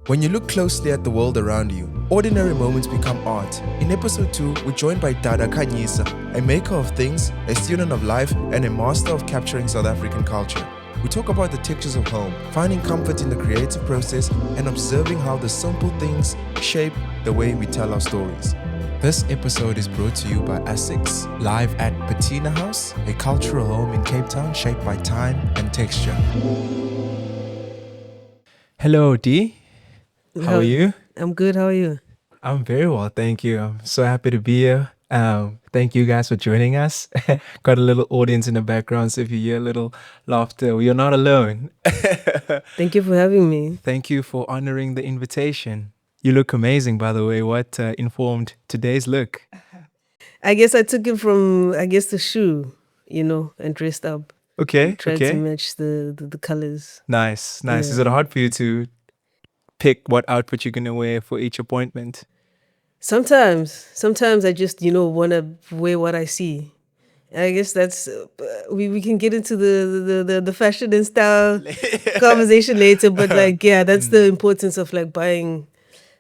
When you look closely at the world around you, ordinary moments become art. In episode 2, we're joined by Dada Khanyisa, a maker of things, a student of life, and a master of capturing South African culture. We talk about the textures of home, finding comfort in the creative process, and observing how the simple things shape the way we tell our stories. This episode is brought to you by Essex, live at Patina House, a cultural home in Cape Town shaped by time and texture. Hello, D. How are you? I'm good. How are you? I'm very well, thank you. I'm so happy to be here. Thank you guys for joining us. Got a little audience in the background, so if you hear a little laughter, you're not alone. Thank you for having me. Thank you for honoring the invitation. You look amazing, by the way. What informed today's look? I guess I took it from, the shoe, and dressed up. Okay, Tried to match the colors. Nice. Yeah. Is it hard for you to pick what outfit you're going to wear for each appointment? Sometimes I just, want to wear what I see. I guess that's, we can get into the fashion and style conversation later, but that's the importance of buying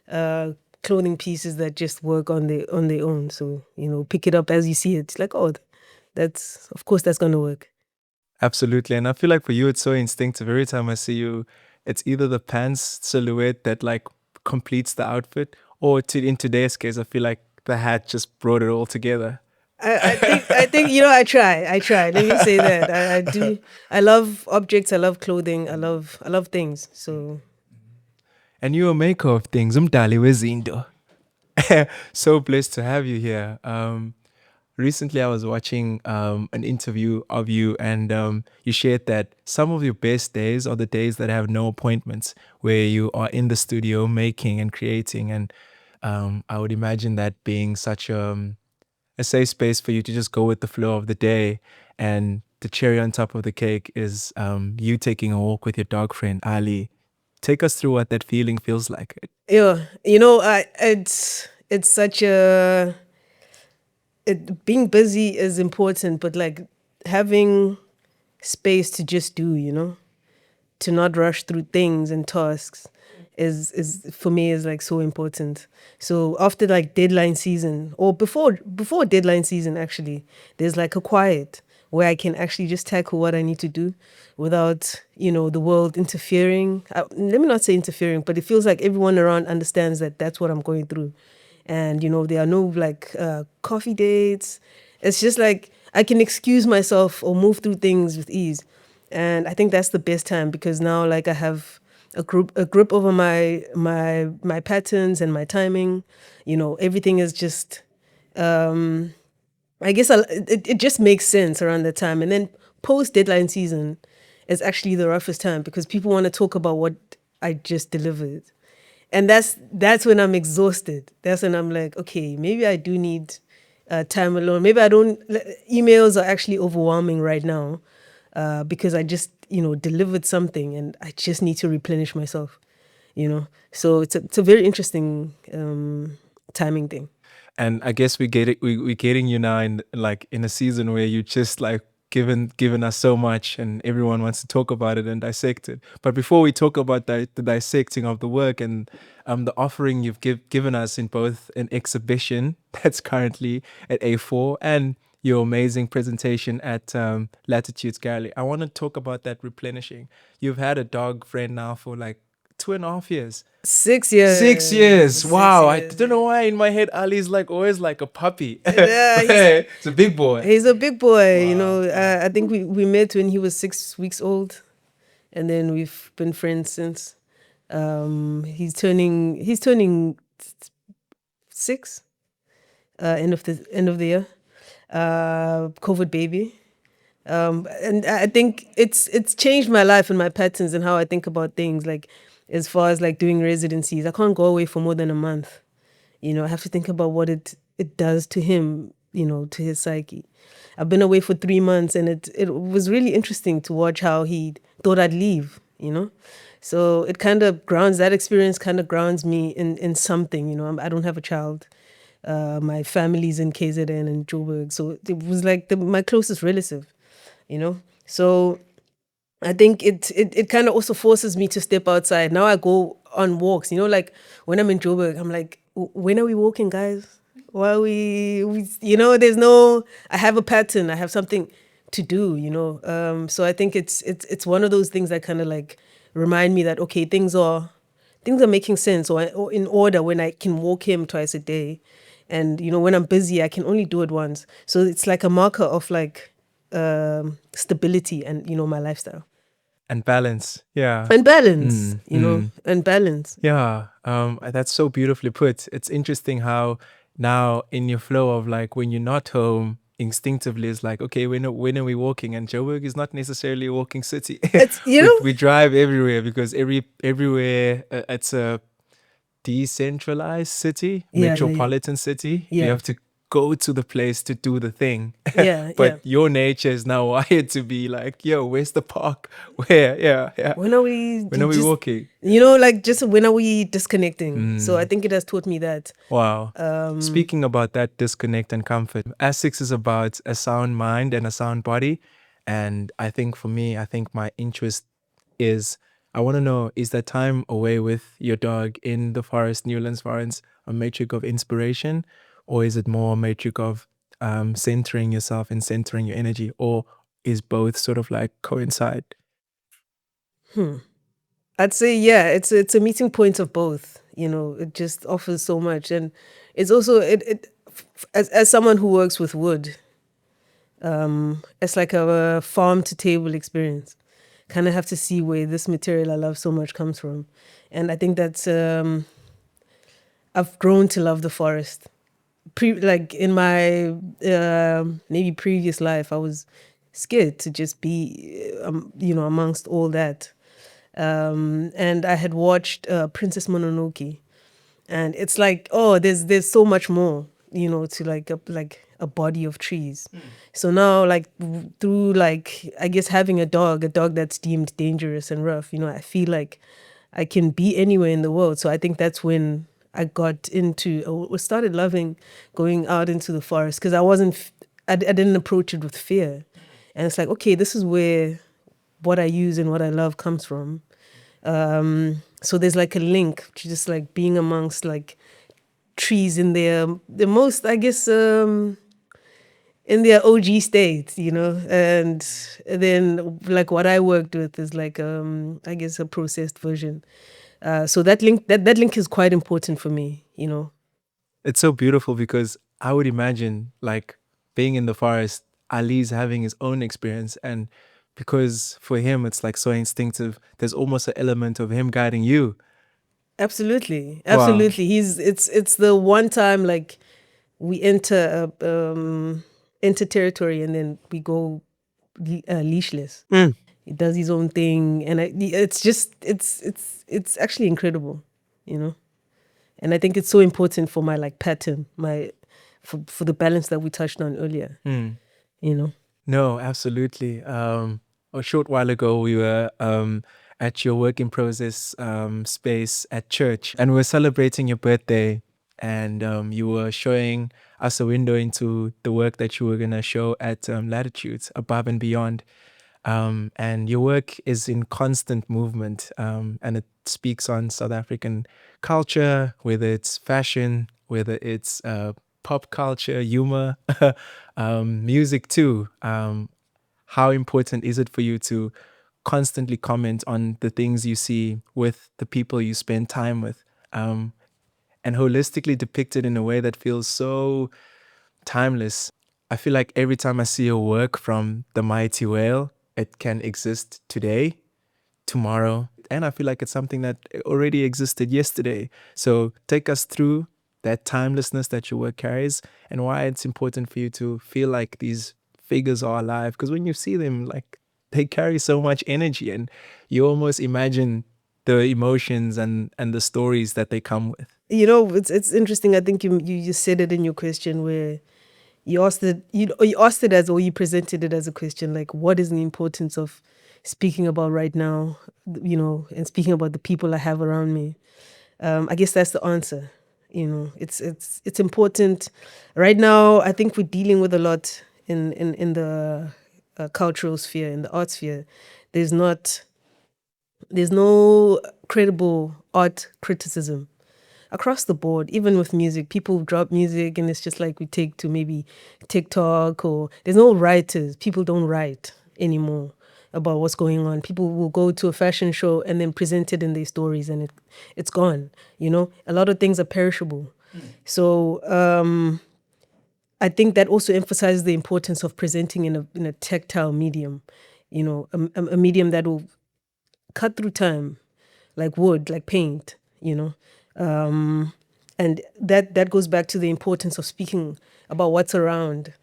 clothing pieces that just work on their own. So, pick it up as you see it. It's like, oh, that's going to work. Absolutely. And I feel like for you, it's so instinctive. Every time I see you, it's either the pants silhouette that completes the outfit, or in today's case, I feel like the hat just brought it all together. I think I try. Let me say that I do. I love objects. I love clothing. I love things. So. And you're a maker of things. Umdali wezinto. So blessed to have you here. Recently, I was watching an interview of you, and you shared that some of your best days are the days that have no appointments, where you are in the studio making and creating. And I would imagine that being such a safe space for you to just go with the flow of the day. And the cherry on top of the cake is you taking a walk with your dog friend, Ali. Take us through what that feeling feels like. Yeah, it's such a... being busy is important, but having space to just do, to not rush through things and tasks is for me is so important. So after deadline season, or before deadline season, actually, there's a quiet where I can actually just tackle what I need to do without, the world interfering. Let me not say interfering, but it feels like everyone around understands that that's what I'm going through. And, there are no coffee dates. It's just I can excuse myself or move through things with ease. And I think that's the best time, because now I have a grip over my patterns and my timing. Everything is just, I guess it just makes sense around that time. And then post deadline season is actually the roughest time, because people want to talk about what I just delivered. And that's when I'm exhausted. That's when I'm like, okay, maybe I do need time alone. Maybe I don't. Emails are actually overwhelming right now because I just delivered something and I just need to replenish myself. So it's a very interesting timing thing. And I guess we're getting you now in a season where you just given us so much, and everyone wants to talk about it and dissect it. But before we talk about the dissecting of the work and the offering you've given us in both an exhibition that's currently at A4 and your amazing presentation at Latitudes Gallery, I want to talk about that replenishing. You've had a dog friend now for 2.5 years. 6 years. 6 years. Wow. I don't know why in my head Ali's always like a puppy. Yeah, he's a big boy. He's a big boy. Wow. I think we met when he was 6 weeks old, and then we've been friends since. He's turning 6. End of the year. COVID baby. And I think it's changed my life and my patterns and how I think about things. As far as doing residencies, I can't go away for more than a month. I have to think about what it does to him, to his psyche. I've been away for 3 months, and it was really interesting to watch how he thought I'd leave, So it kind of that experience kind of grounds me in something, I don't have a child. My family's in KZN and Joburg. So it was my closest relative, So I think it kind of also forces me to step outside. Now I go on walks. Like when I'm in Joburg, I'm like, when are we walking, guys? Why are there's no. I have a pattern. I have something to do. So I think it's one of those things that kind of like remind me that okay, things are making sense or in order when I can walk him twice a day, and when I'm busy, I can only do it once. So it's like a marker of like stability and my lifestyle And balance. Yeah. and balance. Mm, mm. And balance. Yeah, that's so beautifully put. It's interesting how now in your flow of like when you're not home, instinctively it's like, okay, when are we walking? And Joburg is not necessarily a walking city. It's we drive everywhere because everywhere it's a decentralized city, yeah, yeah, yeah, metropolitan city. You yeah, have to go to the place to do the thing. yeah, yeah. But your nature is now wired to be like, yo, where's the park? Where? Yeah, yeah. When are we When are we just walking? like just when are we disconnecting? So I Mm. think it has taught me that. Wow. Speaking about that disconnect and comfort, Essex is about a sound mind and a sound body. And I think for me, I think my interest is I want to know, is that time away with your dog in the forest, Newlands Forest, a matrix of inspiration? Or is it more a matrix of centering yourself and centering your energy? Or is both sort of like coincide? I'd say yeah, it's a meeting point of both. It just offers so much, and it's also as someone who works with wood, it's like a farm to table experience. Kind of have to see where this material I love so much comes from, and I think that's I've grown to love the forest. Like in my maybe previous life, I was scared to just be amongst all that. And I had watched Princess Mononoke, and it's like, oh, there's so much more, to like a body of trees. So now, like through like I guess having a dog that's deemed dangerous and rough, I feel like I can be anywhere in the world. So I think that's when I got into or started loving going out into the forest because I wasn't I didn't approach it with fear, and it's like okay, this is where what I use and what I love comes from. So there's like a link to just like being amongst like trees in their the most I guess in their OG state, and then like what I worked with is like I guess a processed version. So that link is quite important for me. It's so beautiful because I would imagine like being in the forest, Ali's having his own experience. And because for him, it's like so instinctive, there's almost an element of him guiding you. Absolutely, Wow. absolutely. It's the one time like we enter territory and then we go leashless. Mm. He does his own thing, and it's just it's actually incredible, you know. And I think it's so important for my like pattern, for the balance that we touched on earlier, Mm. you know. No, absolutely. A short while ago, we were at your work in process space at church, and we were celebrating your birthday. And you were showing us a window into the work that you were going to show at Latitudes Above and Beyond. And your work is in constant movement, and it speaks on South African culture, whether it's fashion, whether it's pop culture, humor, music too. How important is it for you to constantly comment on the things you see with the people you spend time with, and holistically depicted in a way that feels so timeless? I feel like every time I see a work from the mighty whale, it can exist today, tomorrow, and I feel like it's something that already existed yesterday. So take us through that timelessness that your work carries and why it's important for you to feel like these figures are alive. Because when you see them, like they carry so much energy, and you almost imagine the emotions and the stories that they come with. It's interesting. I think you just said it in your question where you asked it as or you presented it as a question like what is the importance of speaking about right now, and speaking about the people I have around me. I guess that's the answer. It's important right now. I think we're dealing with a lot in the cultural sphere, in the art sphere. There's not there's no credible art criticism across the board, even with music. People drop music and it's just like we take to maybe TikTok, or there's no writers. People don't write anymore about what's going on. People will go to a fashion show and then present it in their stories, and it's gone. You know, a lot of things are perishable. So I think that also emphasizes the importance of presenting in a tactile medium, you know, a medium that will cut through time, like wood, like paint, you know. And that goes back to the importance of speaking about what's around.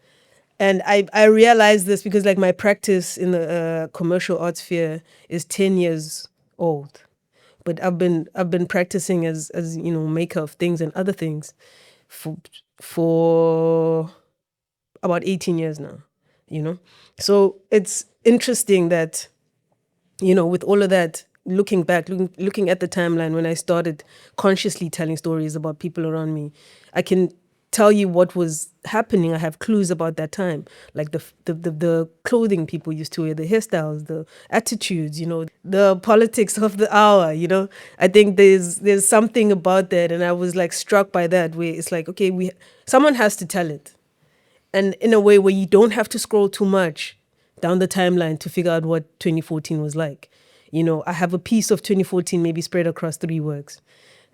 And I realized this because like my practice in the commercial art sphere is 10 years old, but I've been practicing as you know, maker of things and other things for for about 18 years now, you know. So it's interesting that, you know, with all of that, looking back, looking at the timeline when I started consciously telling stories about people around me, I can tell you what was happening. I have clues about that time, like the clothing people used to wear, the hairstyles, the attitudes, you know, the politics of the hour, you know. I think there's something about that, and I was like struck by that, where it's like, okay, we someone has to tell it, and in a way where you don't have to scroll too much down the timeline to figure out what 2014 was like. You know, I have a piece of 2014 maybe spread across 3 works,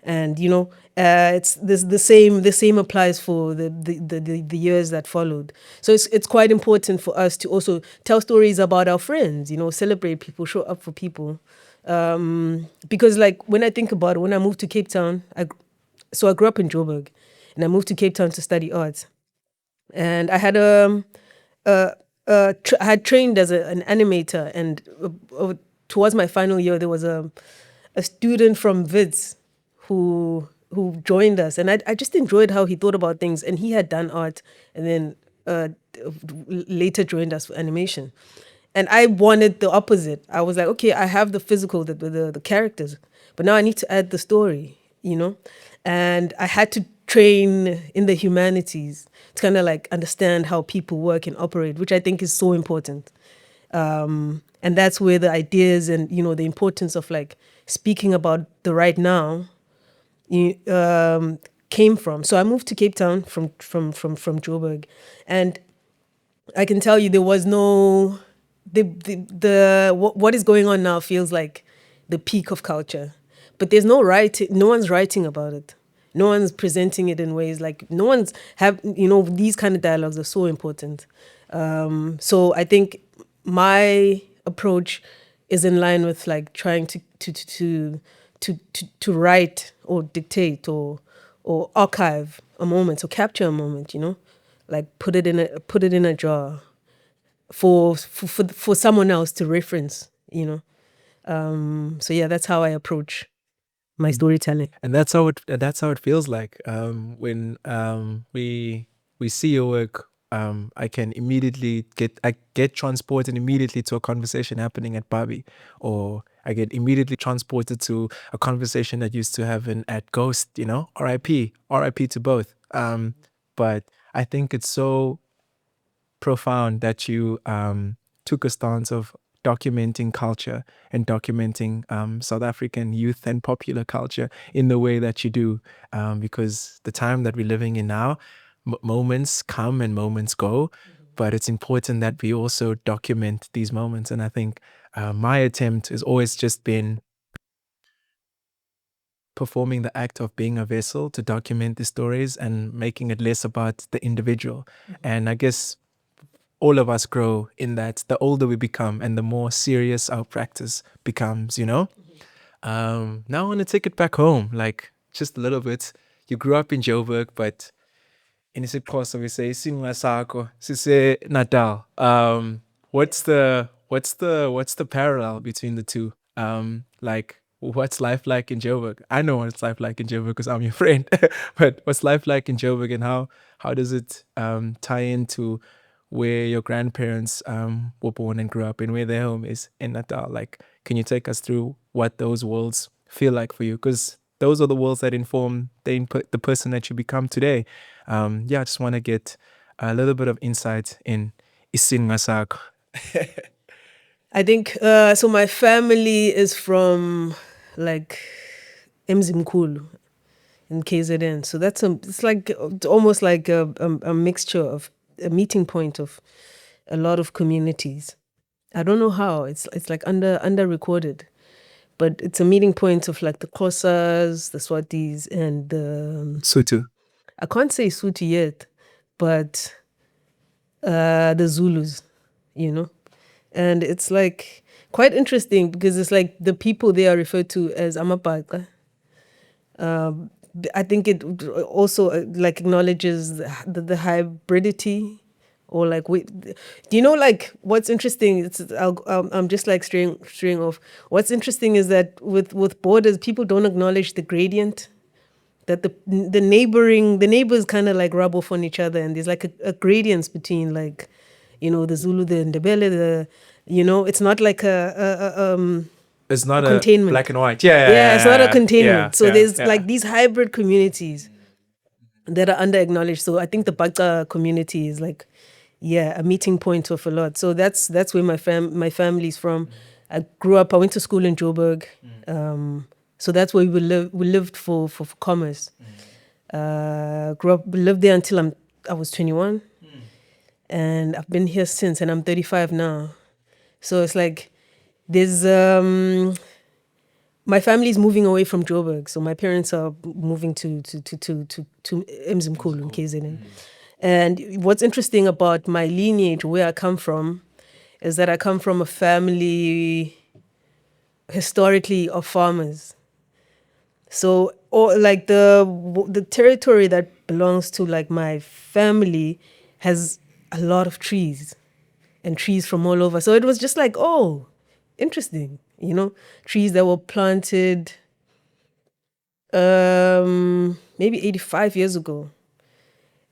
and you know, it's this the same applies for the years that followed. So it's quite important for us to also tell stories about our friends. You know, celebrate people, show up for people, because like when I think about it, when I moved to Cape Town, so I grew up in Joburg, and I moved to Cape Town to study art, and I had I had trained as an animator, and towards my final year, there was a student from Vids who joined us, and I just enjoyed how he thought about things, and he had done art, and then later joined us for animation. And I wanted the opposite. I was like, okay, I have the physical, the characters, but now I need to add the story, you know? And I had to train in the humanities to kind of like understand how people work and operate, which I think is so important. And that's where the ideas and, you know, the importance of like speaking about the right now came from. So I moved to Cape Town from Joburg, and I can tell you there was no what is going on now feels like the peak of culture, but there's no writing. No one's writing about it. No one's presenting it in ways like no one's have, you know, these kind of dialogues are so important. So I think my approach is in line with like trying to write or dictate or archive a moment or capture a moment, you know, like put it in a jar for someone else to reference, you know. So yeah, that's how I approach my storytelling. And that's how it feels like when we see your work. I can immediately get transported immediately to a conversation happening at Barbie, or I get immediately transported to a conversation that used to happen at Ghost. You know, R.I.P. to both. But I think it's so profound that you took a stance of documenting culture and documenting South African youth and popular culture in the way that you do, because the time that we're living in now, moments come and moments go, but it's important that we also document these moments. And I think my attempt has always just been performing the act of being a vessel to document the stories and making it less about the individual. And I guess all of us grow in that the older we become and the more serious our practice becomes, you know? Now I want to take it back home, like just a little bit. You grew up in Joburg, but in isiXhosa we say isinqa sakho sise Natal. What's the parallel between the two? Like what's life like in Joburg? I know what it's life like in Joburg because I'm your friend. But what's life like in Joburg, and how does it tie into where your grandparents were born and grew up and where their home is in Natal? Like, can you take us through what those worlds feel like for you? Because those are the worlds that inform the person that you become today. Yeah, I just want to get a little bit of insight in Isin Ngasak. I think so. My family is from like Mzimkulu in KZN. So it's almost like a mixture of a meeting point of a lot of communities. I don't know how. It's like under recorded, but it's a meeting point of like the Xhosas, the Swatis, and Sutu. I can't say Suti yet, but the Zulus, you know. And it's like quite interesting because it's like the people they are referred to as Amapaka. I think it also like acknowledges the hybridity, or like do you know like what's interesting? I'm just like straying off. What's interesting is that with borders, people don't acknowledge the gradient, that the neighbors kind of like rub off on each other, and there's like a gradients between like, the Zulu, the Ndebele, it's not like It's a not a black containment. and white. Yeah, Yeah, it's not a yeah, containment. So yeah, there's yeah. like these hybrid communities that are under acknowledged. So I think the Baka community is like, yeah, a meeting point of a lot. So that's where my family's from. I grew up. I went to school in Joburg. So that's where we lived for commerce. Lived there until I was 21, and I've been here since, and I'm 35 now. So it's like there's my family's moving away from Joburg, so my parents are moving to Mzimkulu in KZN. And what's interesting about my lineage, where I come from, is that I come from a family historically of farmers. So, or like the territory that belongs to like my family has a lot of trees, and trees from all over. So it was just like, oh, interesting, trees that were planted maybe 85 years ago.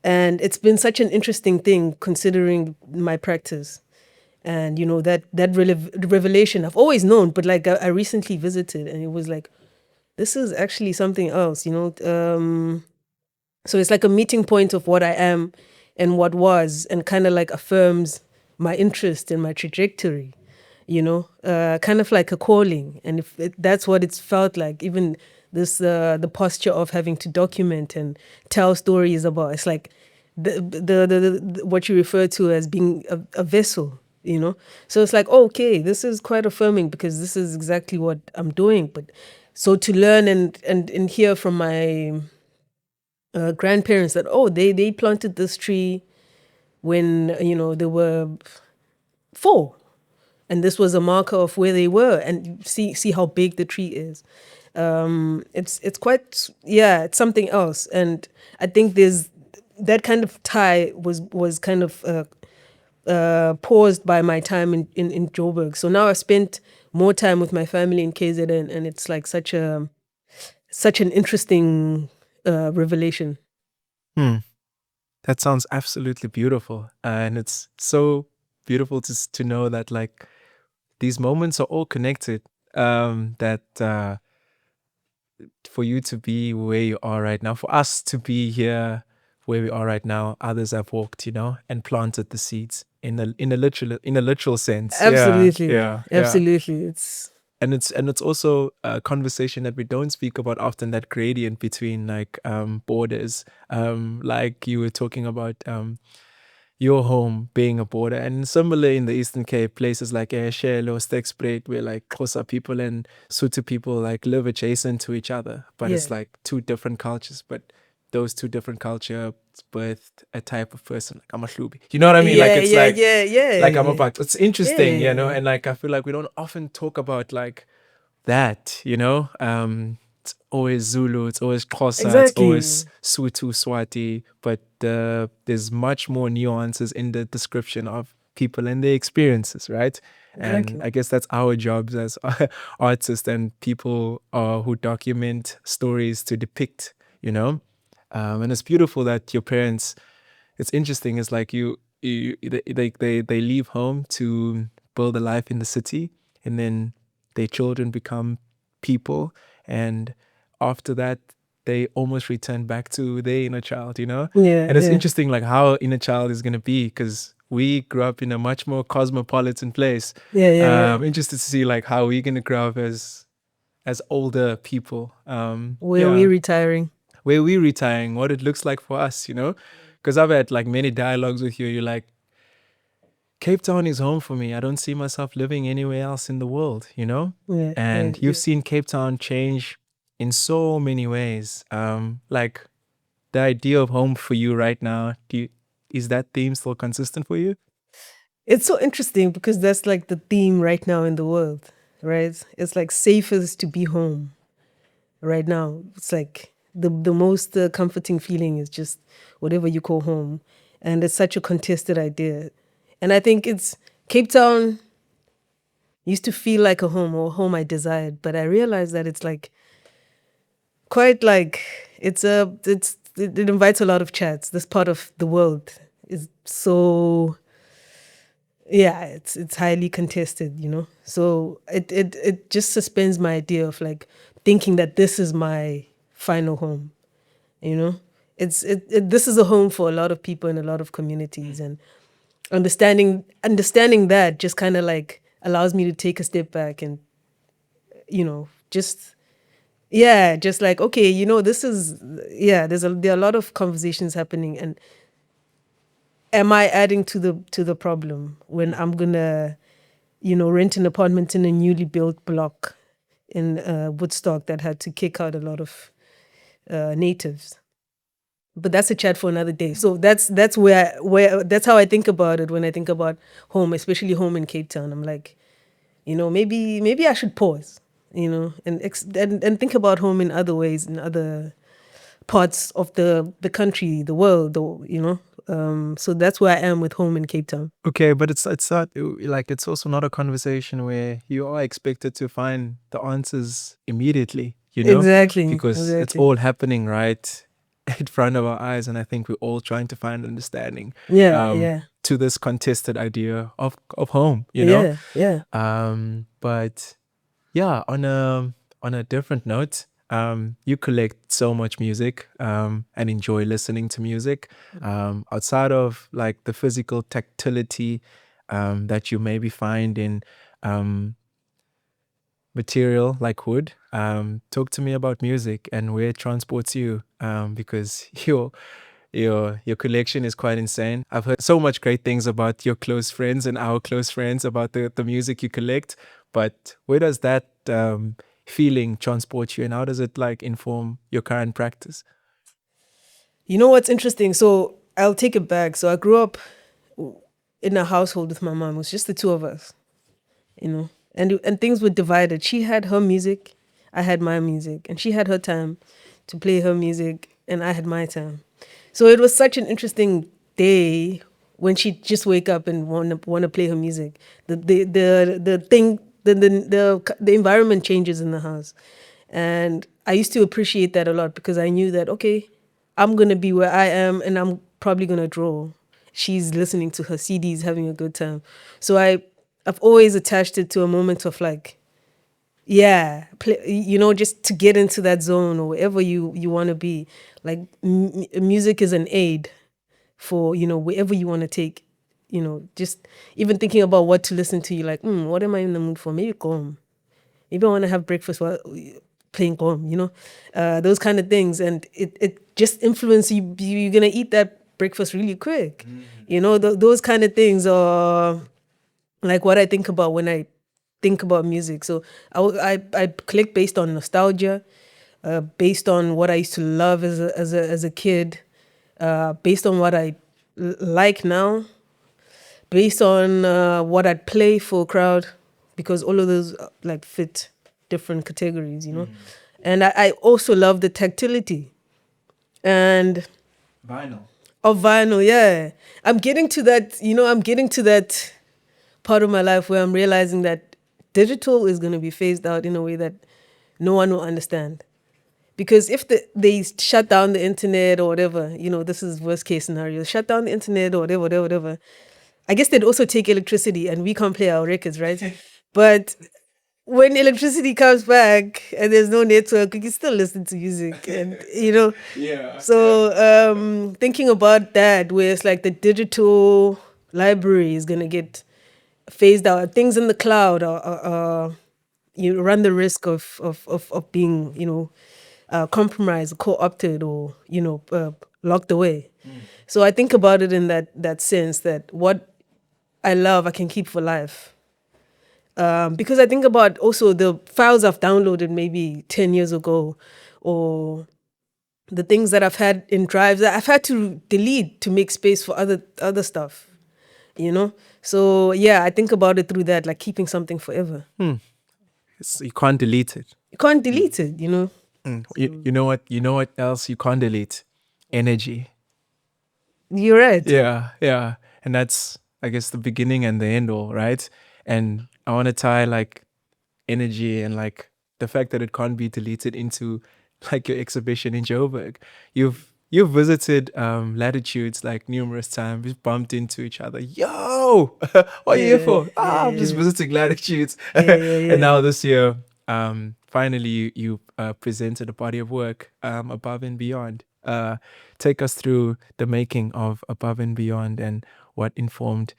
And it's been such an interesting thing considering my practice. And that revelation I've always known, but like I recently visited, and it was like, this is actually something else, so it's like a meeting point of what I am and what was, and kind of like affirms my interest and my trajectory, kind of like a calling. And if that's what it's felt like, even this, the posture of having to document and tell stories about, it's like the what you refer to as being a vessel, So it's like, oh, okay, this is quite affirming because this is exactly what I'm doing. But so to learn and hear from my grandparents that, oh, they planted this tree when they were 4, and this was a marker of where they were, and see how big the tree is. It's quite, yeah, it's something else. And I think there's that kind of tie was kind of paused by my time in Joburg. So now I've spent more time with my family in KZN, and it's like such an interesting revelation. Hmm. That sounds absolutely beautiful, and it's so beautiful to know that like these moments are all connected. That for you to be where you are right now, for us to be here where we are right now, others have walked, and planted the seeds in a literal sense. Yeah, Absolutely, yeah, yeah. absolutely. It's And it's also a conversation that we don't speak about often, that gradient between like borders, like you were talking about your home being a border, and similar in the Eastern Cape, places like Eshelo, Stekspruit, where like Xhosa people and Sotho people like live adjacent to each other, but yeah, it's like two different cultures. But those two different cultures birthed a type of person like Amahlubi. You know what I mean? Like yeah, it's yeah, yeah, like I'm yeah, about. It's interesting, yeah. and like I feel like we don't often talk about like that. It's always Zulu, it's always Xhosa, it's always Exactly, Sotho, Swati, but there's much more nuances in the description of people and their experiences, right? And exactly. I guess that's our jobs as artists and people who document stories to depict, you know. And it's beautiful that your parents. It's interesting. It's like they leave home to build a life in the city, and then their children become people, and after that they almost return back to their inner child. Yeah, And it's yeah, interesting like how inner child is going to be, because we grew up in a much more cosmopolitan place. yeah, yeah, yeah. Interested to see like how we're going to grow up as as older people. Where are we Yeah, retiring? where we retiring, what it looks like for us, you know? Because I've had like many dialogues with you. You're like, Cape Town is home for me. I don't see myself living anywhere else in the world, you know? Yeah, yeah. And you've seen Cape Town change in so many ways. Like the idea of home for you right now, is that theme still consistent for you? It's so interesting because that's like the theme right now in the world, right? It's like safest to be home right now. It's like the most comforting feeling is just whatever you call home, and it's such a contested idea. And I think it's Cape Town used to feel like a home or a home I desired, but I realized that it's like quite like it invites a lot of chats. This part of the world is so, yeah, it's highly contested, you know. So it just suspends my idea of like thinking that this is my final home, you know. This is a home for a lot of people in a lot of communities, and understanding that just kind of like allows me to take a step back and, you know, just, yeah, just like, okay, you know, this is, yeah, there are a lot of conversations happening, and am I adding to the problem when I'm gonna, you know, rent an apartment in a newly built block in Woodstock that had to kick out a lot of natives? But that's a chat for another day. So that's where that's how I think about it when I think about home, especially home in Cape Town. I'm like, you know, maybe I should pause, you know, and think about home in other ways, in other parts of the country, the world, or, you know. So that's where I am with home in Cape Town. Okay, but it's not like it's also not a conversation where you are expected to find the answers immediately, you know, Exactly, because it's exactly. all happening right in front of our eyes, and I think we're all trying to find understanding Yeah, yeah, to this contested idea of home, you know. yeah, yeah. But yeah, on a different note, you collect so much music and enjoy listening to music. Outside of like the physical tactility that you maybe find in um, material like wood, talk to me about music and where it transports you, because your collection is quite insane. I've heard so much great things about your close friends and our close friends about the music you collect. But where does that feeling transport you, and how does it like inform your current practice? You know what's interesting? So I'll take it back. So I grew up in a household with my mom. It was just the two of us, you know, and things were divided. She had her music, I had my music, and she had her time to play her music, and I had my time. So it was such an interesting day when she just wake up and want to play her music. The thing the environment changes in the house, and I used to appreciate that a lot because I knew that, okay, I'm gonna be where I am, and I'm probably gonna draw. She's listening to her CDs, having a good time. So I've always attached it to a moment of like, yeah, you know, just to get into that zone or wherever you want to be. Like music is an aid for, you know, wherever you want to take, you know, just even thinking about what to listen to. You like, what am I in the mood for? Maybe Gom. Maybe I want to have breakfast while playing Gom, you know, those kind of things. And it just influences you. You're going to eat that breakfast really quick. You know, those kind of things are like what I think about when I think about music. So I collect based on nostalgia, based on what I used to love as a kid, based on what I like now, based on what I'd play for a crowd, because all of those like fit different categories, you know. And I also love the tactility and Vinyl. of vinyl. Yeah, I'm getting to that. You know, I'm getting to that part of my life where I'm realizing that digital is going to be phased out in a way that no one will understand. Because if they shut down the internet or whatever, you know, this is worst case scenario, shut down the internet or whatever, I guess they'd also take electricity and we can't play our records, right? But when electricity comes back and there's no network, you can still listen to music and, you know. Yeah. So thinking about that, where it's like the digital library is going to get phased out. Things in the cloud are you run the risk of being, compromised, co-opted, or locked away. So I think about it in that sense, that what I love I can keep for life. Because I think about also the files I've downloaded maybe 10 years ago, or the things that I've had in drives that I've had to delete to make space for other stuff, you know? So yeah, I think about it through that, like keeping something forever. You can't delete it. You can't delete it, you know? You know what? You know what else you can't delete? Energy. You're right. Yeah, yeah. And that's, I guess, the beginning and the end all, right? And I want to tie like energy and like the fact that it can't be deleted into like your exhibition in Joburg. You've visited latitudes like numerous times. We've bumped into each other. Yo, what are you here Yeah, for? yeah, Ah, I'm just yeah, visiting latitudes. yeah, yeah, And yeah. now this year, finally you presented a body of work, Above and Beyond. Take us through the making of Above and Beyond and what informed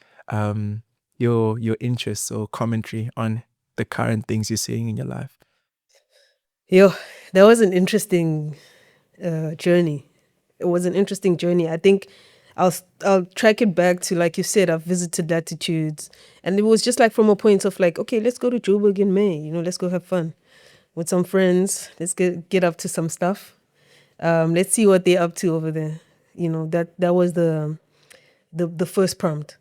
your interests or commentary on the current things you're seeing in your life. Yo, that was an interesting journey. It was an interesting journey. I think I'll track it back to, like you said, I've visited latitudes, and it was just like from a point of like, okay, let's go to Joburg in May. Let's go have fun with some friends. Let's get up to some stuff. Let's see what they're up to over there. That was the first prompt,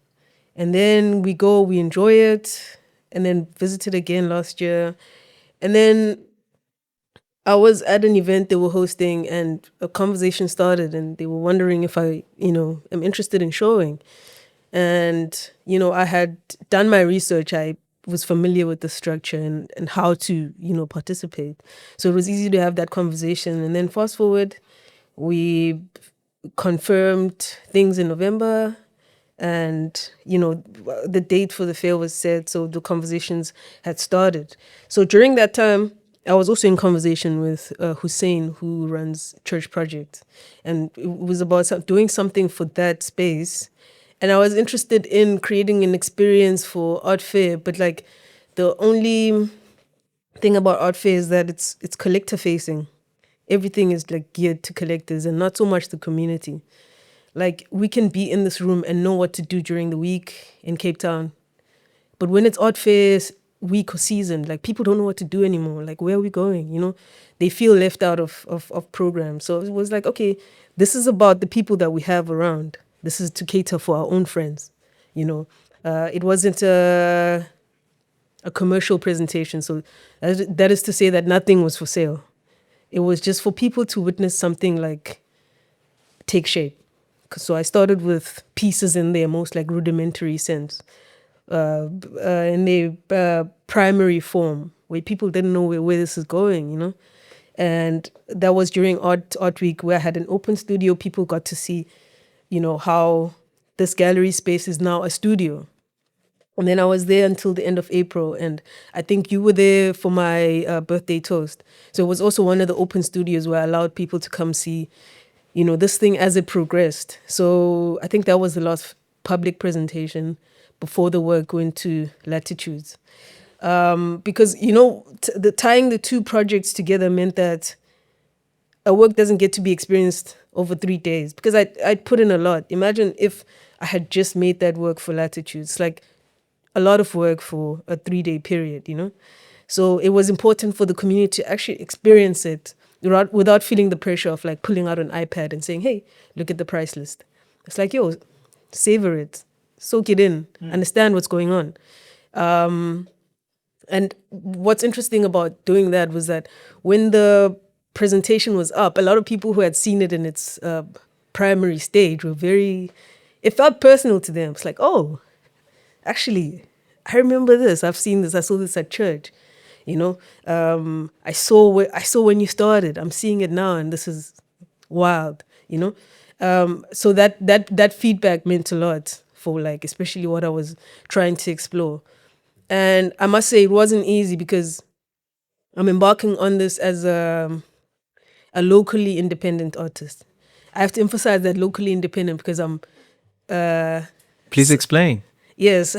and then we enjoy it, and then visited again last year, and then I was at an event they were hosting, and a conversation started, and they were wondering if I, am interested in showing. And, I had done my research. I was familiar with the structure and how to, participate. So it was easy to have that conversation. And then fast forward, we confirmed things in November, and the date for the fair was set, so the conversations had started. So during that time, I was also in conversation with Hussein, who runs Church Project, and it was about doing something for that space. And I was interested in creating an experience for art fair, but like the only thing about art fair is that it's collector facing. Everything is like geared to collectors and not so much the community. Like we can be in this room and know what to do during the week in Cape Town, but when it's art fairs week or season, like people don't know what to do anymore. Like where are we going? They feel left out of programs. So it was like, okay, this is about the people that we have around. This is to cater for our own friends. It wasn't a commercial presentation. So that is to say that nothing was for sale. It was just for people to witness something like take shape. So I started with pieces in their most like rudimentary sense, in their primary form, where people didn't know where this is going. And that was during art week, where I had an open studio. People got to see, how this gallery space is now a studio. And then I was there until the end of April, and I think you were there for my birthday toast. So it was also one of the open studios where I allowed people to come see, this thing as it progressed. So I think that was the last public presentation before the work went to Latitudes. Because, the tying the two projects together meant that a work doesn't get to be experienced over 3 days, because I'd put in a lot. Imagine if I had just made that work for Latitudes, like a lot of work for a 3-day period. So it was important for the community to actually experience it without feeling the pressure of like pulling out an iPad and saying, hey, look at the price list. It's like, yo, savor it, soak it in, understand what's going on. And what's interesting about doing that was that when the presentation was up, a lot of people who had seen it in its primary stage were it felt personal to them. It's like, oh, actually, I remember this. I've seen this. I saw this at church. I saw when you started. I'm seeing it now, and this is wild. So that feedback meant a lot for like, especially what I was trying to explore. And I must say it wasn't easy, because I'm embarking on this as a locally independent artist. I have to emphasize that locally independent, because I'm Please explain. yes.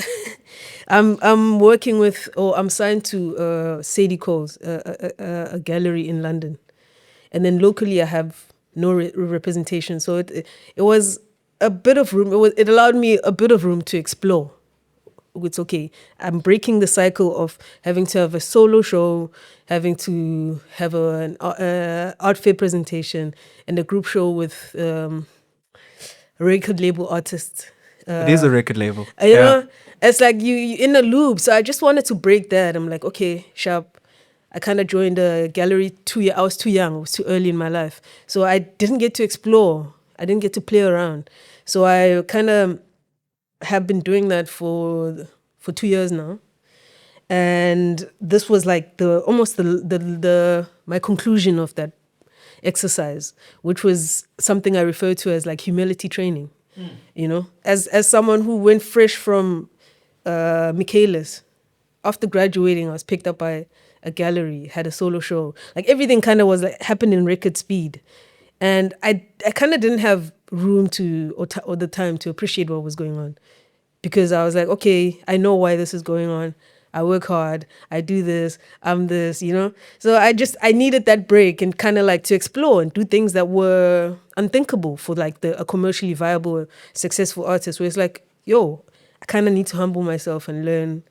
I'm working with, or I'm signed to Sadie Cole's, a gallery in London, and then locally I have no representation. So it was a bit of room. It allowed me a bit of room to explore. It's okay. I'm breaking the cycle of having to have a solo show, having to have an art fair presentation, and a group show with record label artists. It is a record label. You Yeah. know, it's like you in a loop. So I just wanted to break that. I'm like, okay, sharp. I kind of joined a gallery I was too young. It was too early in my life. So I didn't get to explore. I didn't get to play around. So I kind of have been doing that for 2 years now. And this was like the almost the my conclusion of that exercise, which was something I refer to as like humility training. You know, as someone who went fresh from Michaelis, after graduating, I was picked up by a gallery, had a solo show. Like everything kind of was like happened in record speed, and I kind of didn't have room to or the time to appreciate what was going on, because I was like, okay, I know why this is going on. I work hard. I do this. I'm this, you know? So I needed that break and kind of like to explore and do things that were unthinkable for like a commercially viable, successful artist, where it's like, yo, I kind of need to humble myself and learn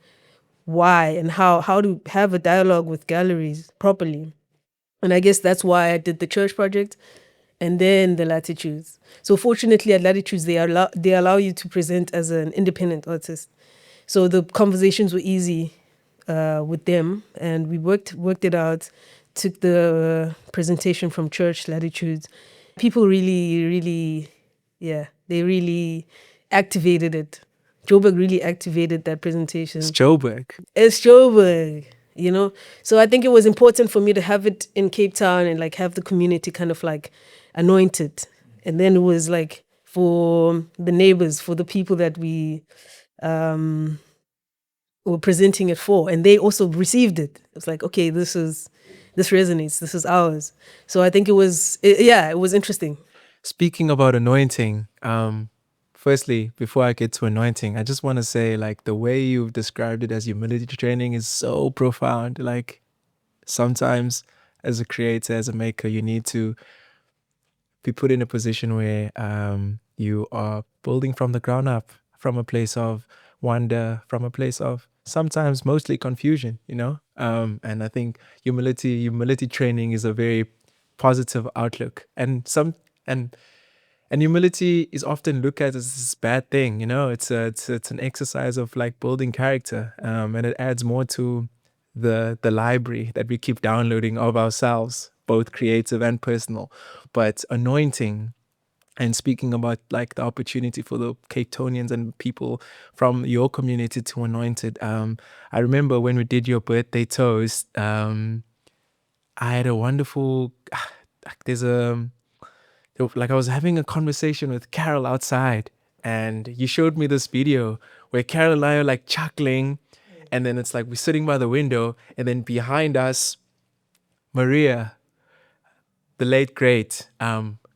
why and how to have a dialogue with galleries properly. And I guess that's why I did the church project and then the latitudes. So fortunately at latitudes they allow you to present as an independent artist. So the conversations were easy with them, and we worked it out. Took the presentation from church latitudes. People really, yeah, they really activated it. Joburg really activated that It's presentation. Joburg. It's Joburg, you know. So I think it was important for me to have it in Cape Town and like have the community kind of like anointed, and then it was like for the neighbors, for the people that we um, were presenting it for, and they also received it. It's like, okay, this resonates. This is ours. So I think yeah, it was interesting. Speaking about anointing, firstly, before I get to anointing, I just want to say like the way you've described it as humility training is so profound. Like sometimes as a creator, as a maker, you need to be put in a position where you are building from the ground up, from a place of wonder, from a place of sometimes mostly confusion, you know? And I think humility training is a very positive outlook. And and humility is often looked at as this bad thing, you know. It's an exercise of like building character, and it adds more to the library that we keep downloading of ourselves, both creative and personal. But anointing, and speaking about like the opportunity for the Cape Townians and people from your community to anoint it. I remember when we did your birthday toast. I had a wonderful. There's a like I was having a conversation with Carol outside, and you showed me this video where Carol and I are like chuckling, and then it's like we're sitting by the window, and then behind us, Maria, the late great,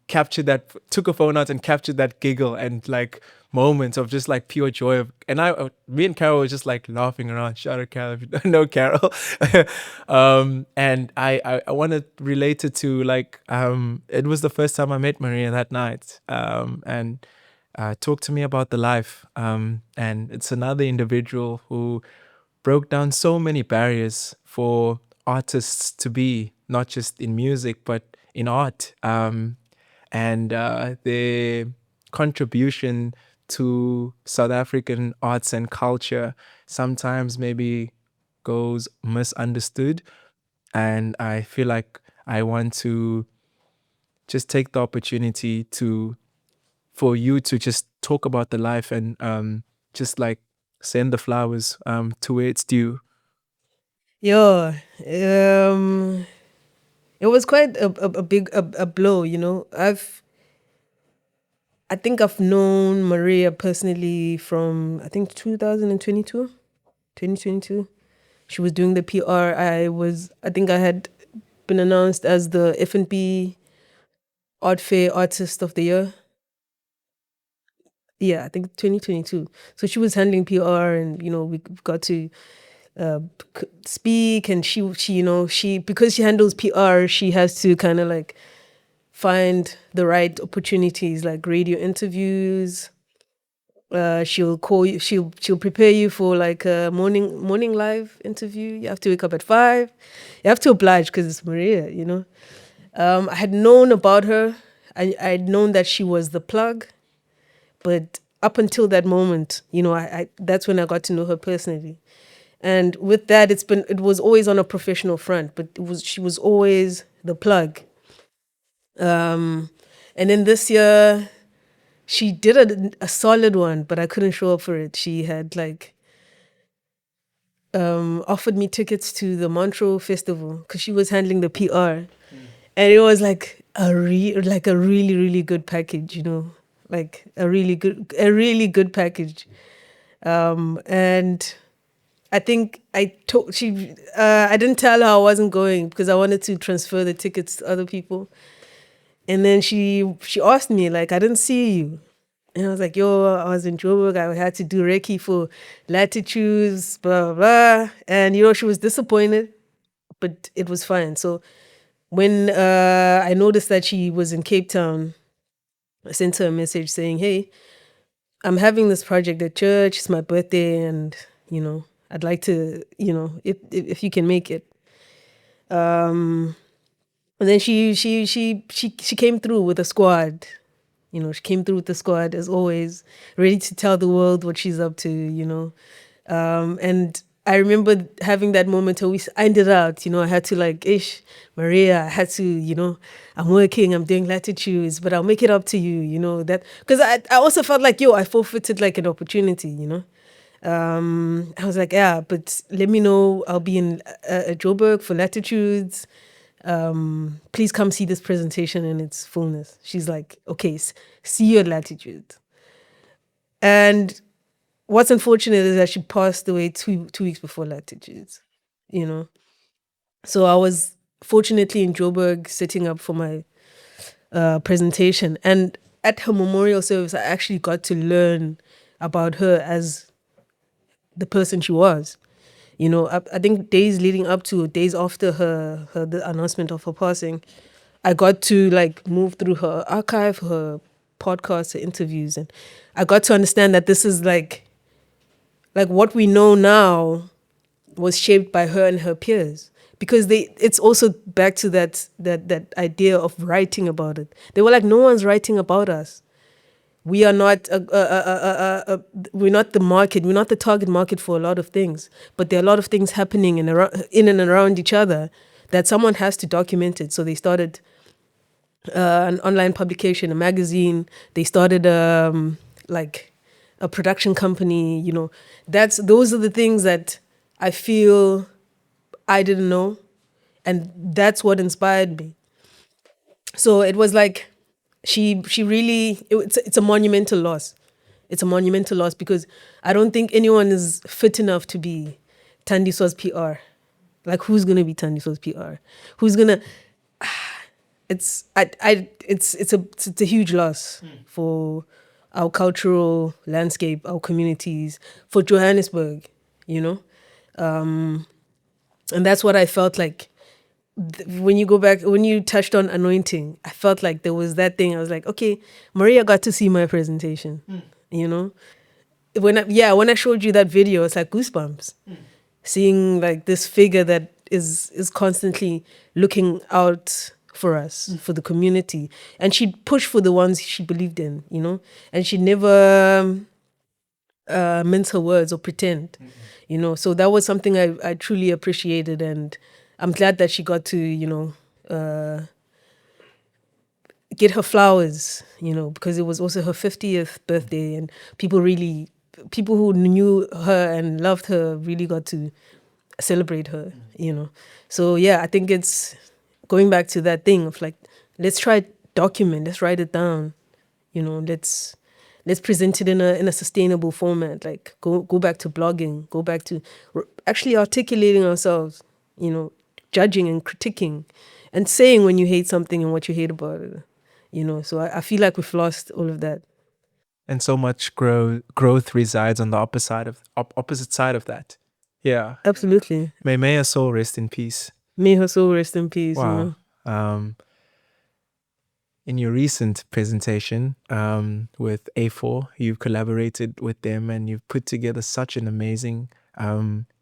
captured that, took a phone out and captured that giggle and like moments of just like pure joy of, and me and Carol were just like laughing around. Shout out Carol if you don't know Carol. And I want to relate it to like, it was the first time I met Maria that night, and talked to me about the life, and it's another individual who broke down so many barriers for artists to be, not just in music, but in art. And their contribution to South African arts and culture sometimes maybe goes misunderstood. And I feel like I want to just take the opportunity to, for you to just talk about the life and just like send the flowers to where it's due. Yo, it was quite a big a blow, you know. I think I've known Maria personally from I think 2022, 2022. She was doing the PR. I think I had been announced as the F&B Art Fair Artist of the Year. Yeah, I think 2022. So she was handling PR, and we got to uh, speak, and she she, because she handles PR, she has to kind of like find the right opportunities, like radio interviews. She'll call you. She'll prepare you for like a morning live interview. You have to wake up at 5. You have to oblige because it's Maria. I had known about her. I'd known that she was the plug, but up until that moment, I that's when I got to know her personally. And with that, it was always on a professional front, but she was always the plug. Um, and then this year, she did a solid one, but I couldn't show up for it. She had like offered me tickets to the Montreux Festival because she was handling the PR, and it was like like a really really good package, like a really good package. And I think I didn't tell her I wasn't going because I wanted to transfer the tickets to other people. And then she asked me, like, I didn't see you. And I was like, yo, I was in Joburg. I had to do Reiki for latitudes, blah, blah, blah. And, she was disappointed, but it was fine. So when I noticed that she was in Cape Town, I sent her a message saying, hey, I'm having this project at church. It's my birthday. And, I'd like to, if you can make it. And then she came through with a squad. She came through with the squad as always, ready to tell the world what she's up to. And I remember having that moment where we signed it out. I had to like, ish, Maria, I had to, I'm working, I'm doing latitudes, but I'll make it up to you, that. Because I also felt like, yo, I forfeited like an opportunity. I was like, yeah, but let me know. I'll be in Joburg for latitudes. Please come see this presentation in its fullness. She's like, okay, see you at latitude. And what's unfortunate is that she passed away two weeks before latitudes, you know. So I was fortunately in Joburg setting up for my presentation. And at her memorial service, I actually got to learn about her as the person she was. I think days leading up to, days after the announcement of her passing, I got to like move through her archive, her podcasts, her interviews, and I got to understand that this is like what we know now was shaped by her and her peers, because it's also back to that idea of writing about it. They were like, no one's writing about us. We are not we're not the market. We're not the target market for a lot of things. But there are a lot of things happening in and around each other that someone has to document it. So they started an online publication, a magazine. They started like a production company. Those are the things that I feel I didn't know, and that's what inspired me. So it was like she really it's a monumental loss. It's a monumental loss because I don't think anyone is fit enough to be Tandiswa's PR. Like, who's gonna be Tandiswa's PR? Who's gonna? It's a huge loss for our cultural landscape, our communities, for Johannesburg. You know, and that's what I felt like when you go back, when you touched on anointing. I felt like there was that thing. I was like, okay, Maria got to see my presentation. You know, when I showed you that video, it's like goosebumps. Seeing like this figure that is constantly looking out for us, for the community, and she'd push for the ones she believed in, and she never mince her words or pretend, So that was something I truly appreciated, and I'm glad that she got to, get her flowers, because it was also her 50th birthday, and people who knew her and loved her really got to celebrate her. So yeah, I think it's going back to that thing of like, let's try document, let's write it down, let's present it in a sustainable format. Like go back to blogging, go back to actually articulating ourselves, judging and critiquing, and saying when you hate something and what you hate about it. So I feel like we've lost all of that. And so much growth resides on the opposite side of that. Yeah. Absolutely. May her soul rest in peace. May her soul rest in peace, you Wow. know. In your recent presentation with A4, you've collaborated with them and you've put together such an amazing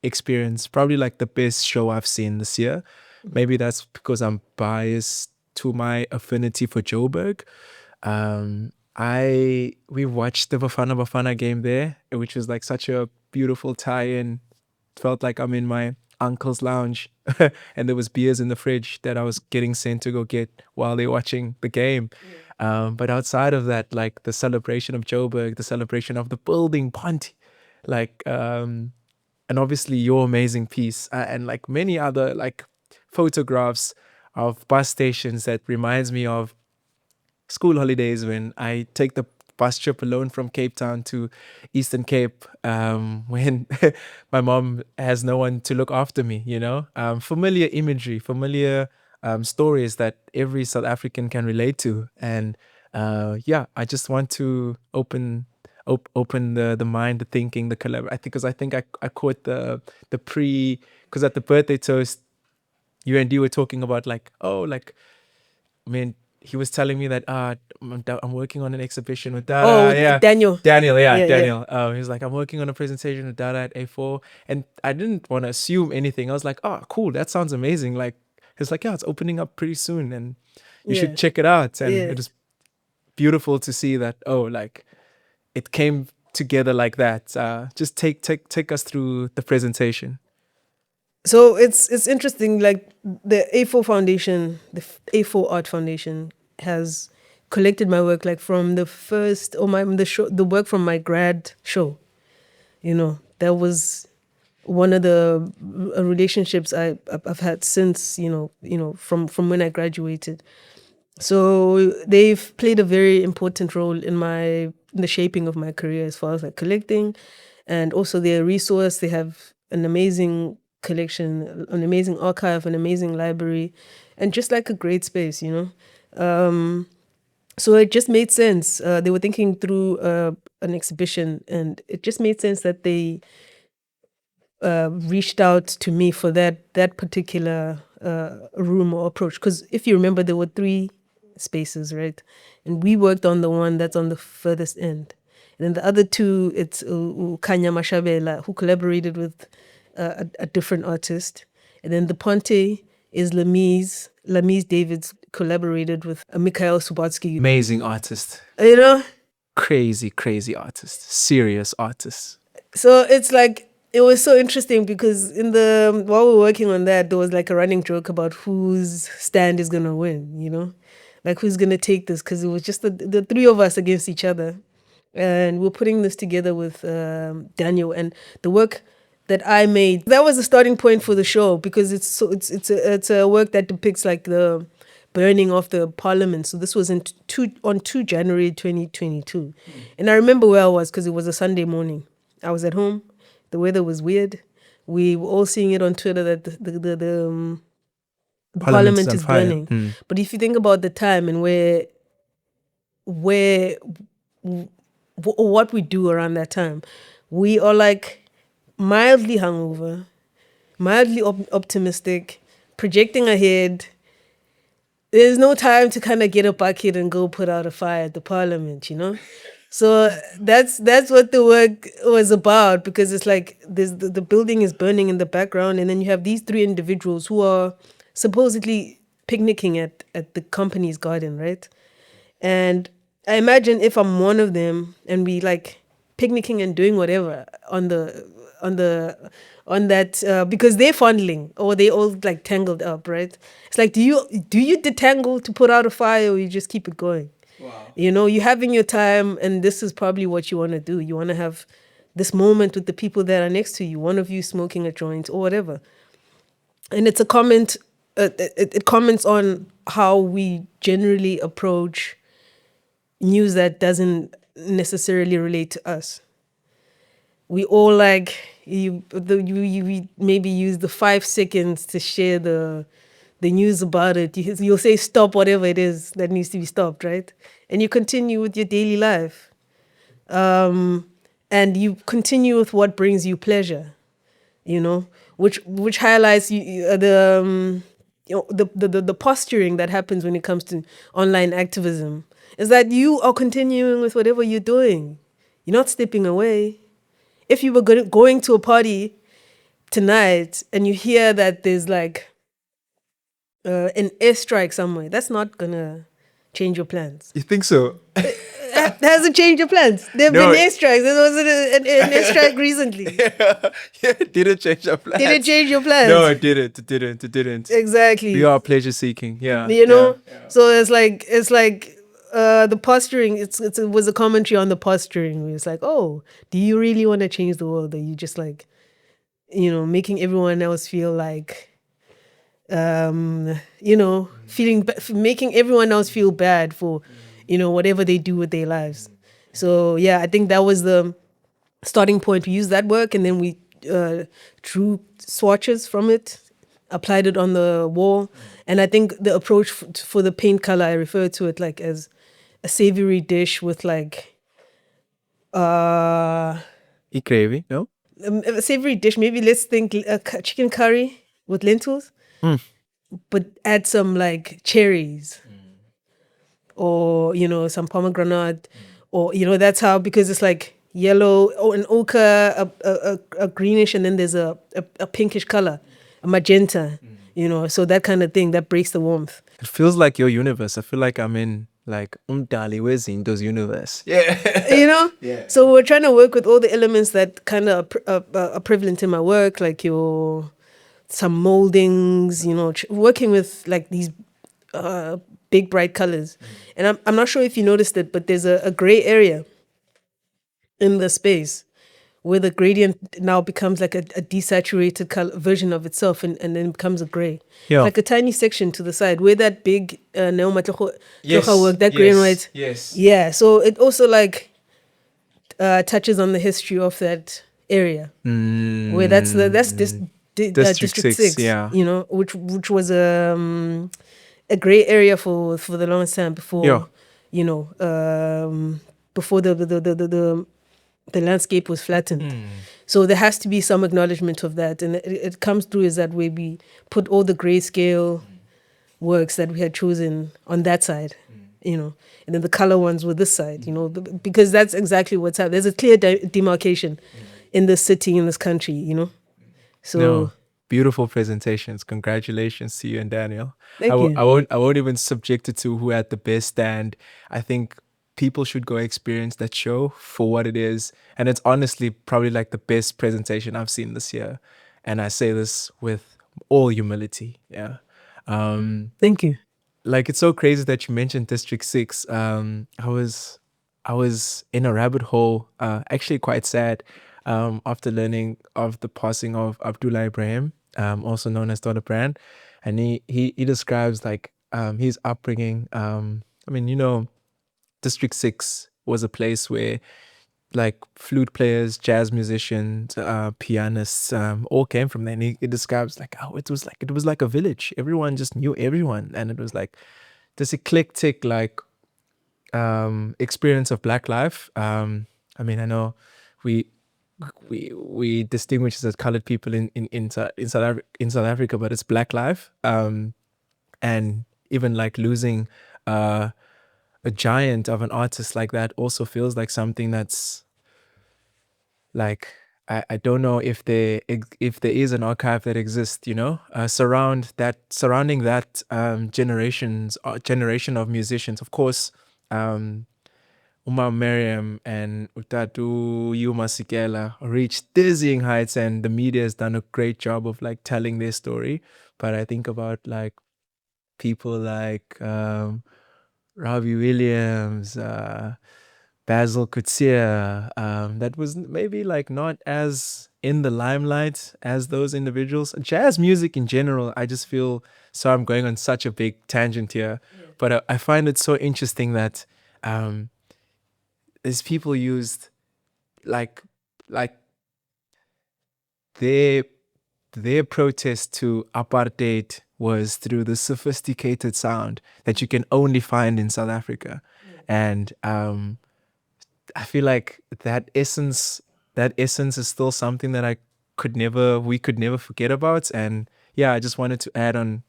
experience. Probably like the best show I've seen this year. Maybe that's because I'm biased to my affinity for Joburg. We watched the Bafana game there, which was like such a beautiful tie-in. Felt like I'm in my uncle's lounge and there was beers in the fridge that I was getting sent to go get while they're watching the game. But outside of that, like the celebration of Joburg, the celebration of the building Ponte, like and obviously your amazing piece and like many other like photographs of bus stations that reminds me of school holidays when I take the bus trip alone from Cape Town to Eastern Cape when my mom has no one to look after me, you know? Familiar imagery, familiar stories that every South African can relate to. And yeah, I just want to open the mind, the thinking, the collab. I think I caught the pre, because at the birthday toast, you and you were talking about like, oh, like I mean, he was telling me that I'm working on an exhibition with Oh, Dada. Yeah, Daniel. Daniel. Yeah, Yeah, yeah. Daniel. He was like, I'm working on a presentation with Dada at A4, and I didn't want to assume anything. I was like, oh, cool, that sounds amazing. Like, he's like, yeah, it's opening up pretty soon, and you should Yeah. check it out. And Yeah. it was beautiful to see that. Oh, like it came together like that. Just take us through the presentation. So it's interesting. Like the A4 Foundation, A4 Art Foundation has collected my work like from the first or the work from my grad show. You know, that was one of the relationships I've had since from when I graduated. So they've played a very important role in the shaping of my career as far as like collecting, and also they're a resource. They have an amazing collection, an amazing archive, an amazing library, and just like a great space, you know. So it just made sense. They were thinking through an exhibition, and it just made sense that they reached out to me for that particular room or approach. Because if you remember, there were three spaces, right? And we worked on the one that's on the furthest end. And then the other two, it's Kanya Mashabela, who collaborated with a different artist. And then the Ponte is Lamise Davids collaborated with Mikhail Subatsky. Amazing artist, You know? crazy artist, serious artist. So it's like it was so interesting because while we were working on that, there was like a running joke about whose stand is gonna win, you know, like who's gonna take this, because it was just the three of us against each other, and we're putting this together with Daniel, and the work that I made, that was the starting point for the show, because it's a work that depicts like the burning of the parliament. So this was on 2 January 2022, and I remember where I was because it was a Sunday morning. I was at home. The weather was weird. We were all seeing it on Twitter that the Parliament is parliament on is fire. burning. But if you think about the time and where what we do around that time, we are like mildly hungover, mildly optimistic, projecting ahead. There's no time to kind of get a bucket and go put out a fire at the parliament, you know? So that's what the work was about, because it's like the building is burning in the background, and then you have these three individuals who are supposedly picnicking at the company's garden, right? And I imagine if I'm one of them and we like picnicking and doing whatever on the on that because they're fondling or they all like tangled up, right? It's like, do you detangle to put out a fire, or you just keep it going? Wow. You know, you're having your time, and this is probably what you want to do. You want to have this moment with the people that are next to you, one of you smoking a joint or whatever. And it's a comment, it comments on how we generally approach news that doesn't necessarily relate to us. We all like, we maybe use the 5 seconds to share the news about it. You'll say stop whatever it is that needs to be stopped, right? And you continue with your daily life. and you continue with what brings you pleasure, you know, which highlights the posturing that happens when it comes to online activism, is that you are continuing with whatever you're doing. You're not stepping away. If you were going to a party tonight and you hear that there's like an airstrike somewhere, that's not gonna change your plans. You think so? That hasn't changed your plans. There have been No. airstrikes. There was an airstrike recently. Yeah, it didn't change our plans. Did it change your No, plans? it didn't. It didn't. It didn't. We Exactly. are pleasure seeking. Yeah. You Yeah. know. So it's like the posturing. It was a commentary on the posturing. It's like, oh, do you really want to change the world? Or you just like, making everyone else feel like, making everyone else feel bad for, whatever they do with their lives. So yeah, I think that was the starting point. We used that work, and then we drew swatches from it, applied it on the wall, and I think the approach for the paint color, I refer to it like as a savory dish with like uh, Gravy? No. a savory dish. Maybe let's think chicken curry with lentils, Mm. but add some like cherries or some pomegranate, or that's how, because it's like yellow or an ochre, a greenish, and then there's a pinkish color, a magenta, so that kind of thing that breaks the warmth. It feels like your universe. I feel like I'm in like Umdali Wezindo's universe. Yeah. Yeah. So we're trying to work with all the elements that kind of are prevalent in my work, like some moldings, working with like these big bright colors. And I'm not sure if you noticed it, but there's a gray area in the space where the gradient now becomes like a desaturated color version of itself, and then becomes a gray. Yeah. Like a tiny section to the side where that big Yes, work, that gray and white. yes. Yeah, so it also like touches on the history of that area, where that's this District 6, yeah. which was a gray area for the longest time before, Yeah. Before the landscape was flattened. So there has to be some acknowledgement of that, and it comes through is that way we put all the grayscale works that we had chosen on that side, and then the color ones were this side, because that's exactly what's happening. There's a clear demarcation in this city, in this country, So No. Beautiful presentations. Congratulations to you and Daniel. Thank you. I won't even subject it to who had the best stand. I think people should go experience that show for what it is. And it's honestly probably like the best presentation I've seen this year. And I say this with all humility. Yeah. Thank you. Like, it's so crazy that you mentioned District 6. I was in a rabbit hole, actually quite sad, after learning of the passing of Abdullah Ibrahim, also known as Dada Brand. And he describes like his upbringing. I mean, District 6 was a place where like flute players, jazz musicians, pianists, all came from there. And he describes like, oh, it was like a village. Everyone just knew everyone, and it was like this eclectic like experience of Black life. I mean, I know we distinguish as colored people in South Africa, but it's Black life. And even like losing a giant of an artist like that also feels like something that's like, I don't know if there is an archive that exists, surrounding that generation of musicians. Of course, Uma Miriam and Utatu Yuma Sikela reached dizzying heights, and the media has done a great job of like telling their story. But I think about like people like Robbie Williams, Basil Coetzee, that was maybe like not as in the limelight as those individuals. Jazz music in general, I just feel, so I'm going on such a big tangent here, but I find it so interesting that these people used like their protest to apartheid was through the sophisticated sound that you can only find in South Africa. And I feel like that essence is still something that we could never forget about. And yeah, I just wanted to add on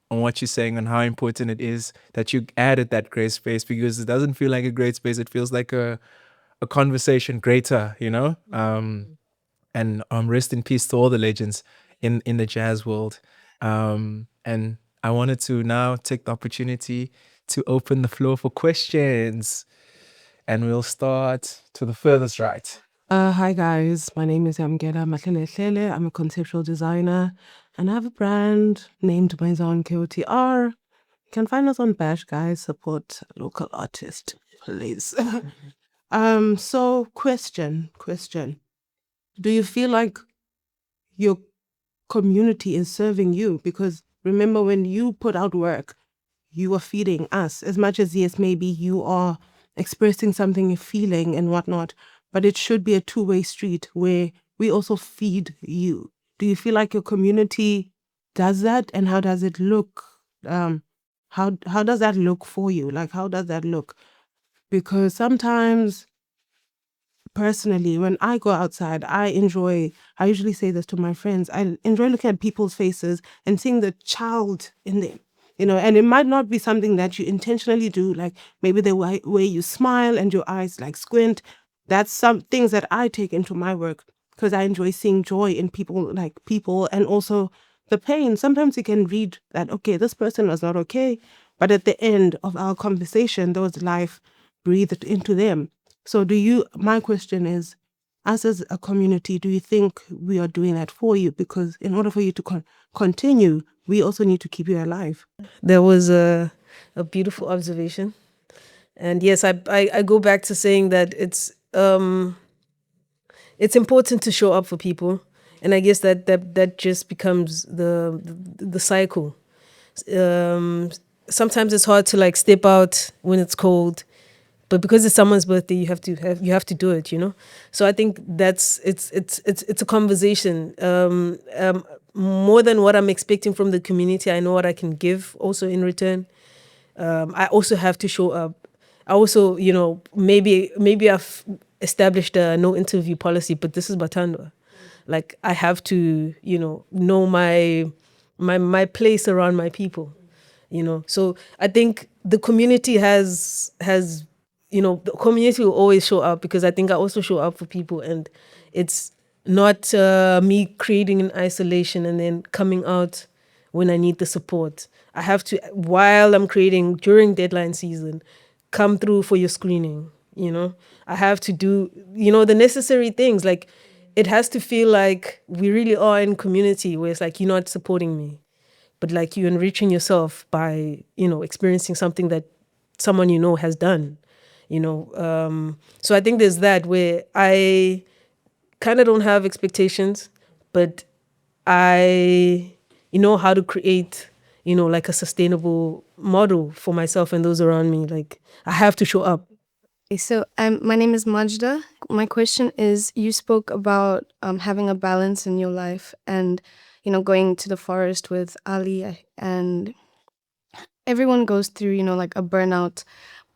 what you're saying on how important it is that you added that great space, because it doesn't feel like a great space. It feels like a conversation greater, and rest in peace to all the legends in the jazz world. And I wanted to now take the opportunity to open the floor for questions, and we'll start to the furthest right. Hi guys, my name is Yamgela Matlele. I'm a conceptual designer and I have a brand named Maison KOTR. You can find us on Bash, guys. Support local artist, please. So question. Do you feel like your community is serving you? Because remember, when you put out work, you are feeding us. As much as, yes, maybe you are expressing something you're feeling and whatnot, but it should be a two-way street where we also feed you. Do you feel like your community does that? And how does it look? How does that look for you? Like, how does that look? Because sometimes, personally, when I go outside, I usually say this to my friends, I enjoy looking at people's faces and seeing the child in them. And it might not be something that you intentionally do, like maybe the way you smile and your eyes like squint. That's some things that I take into my work because I enjoy seeing joy in people, and also the pain. Sometimes you can read that, okay, this person was not okay, but at the end of our conversation, there was life breathed into them. So my question is, us as a community, do you think we are doing that for you? Because in order for you to continue, we also need to keep you alive. That was a beautiful observation. And yes, I go back to saying that it's important to show up for people. And I guess that just becomes the cycle. Um, Sometimes it's hard to like step out when it's cold, but because it's someone's birthday, you have to do it, you know. So I think it's a conversation. More than what I'm expecting from the community, I know what I can give also in return. I also have to show up. I also, maybe I've established a no interview policy, but this is Batandwa. Like I have to, know my place around my people. So I think the community has the community will always show up, because I think I also show up for people, and it's not me creating an isolation and then coming out when I need the support. I have to, while I'm creating during deadline season, come through for your screening. I have to do the necessary things. Like it has to feel like we really are in community, where it's like you're not supporting me, but like you're enriching yourself by experiencing something that someone has done. So I think there's that, where I kind of don't have expectations, but I know how to create like a sustainable model for myself and those around me. Like I have to show up. Okay, so my name is Majda. My question is, you spoke about having a balance in your life and, going to the forest with Ali, and everyone goes through, like a burnout.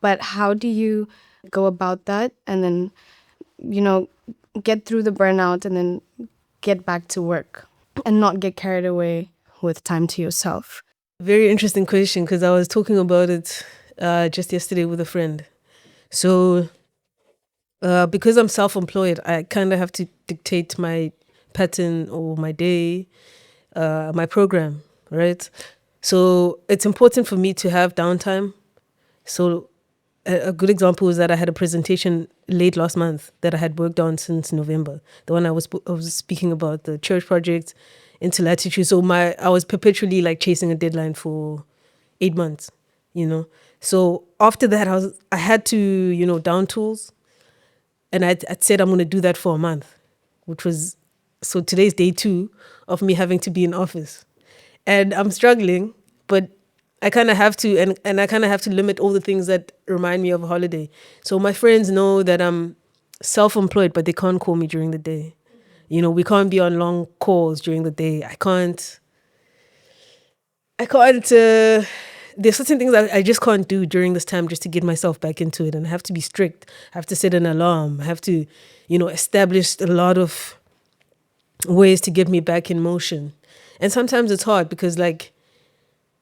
But how do you go about that and then, you know, get through the burnout and then get back to work and not get carried away with time to yourself? Very interesting question, because I was talking about it just yesterday with a friend. So because I'm self-employed, I kind of have to dictate my pattern or my day, my program, right? So it's important for me to have downtime. So a good example is that I had a presentation late last month that I had worked on since November. The one I was speaking about, the church project into latitude. So I was perpetually like chasing a deadline for 8 months. So after that, I had to down tools, and I'd said I'm going to do that for a month, which was, so today's day 2 of me having to be in office. And I'm struggling, but I kind of have to, and I kind of have to limit all the things that remind me of a holiday. So my friends know that I'm self-employed, but they can't call me during the day. We can't be on long calls during the day. I can't there's certain things I just can't do during this time just to get myself back into it. And I have to be strict. I have to set an alarm. I have to, establish a lot of ways to get me back in motion. And sometimes it's hard because like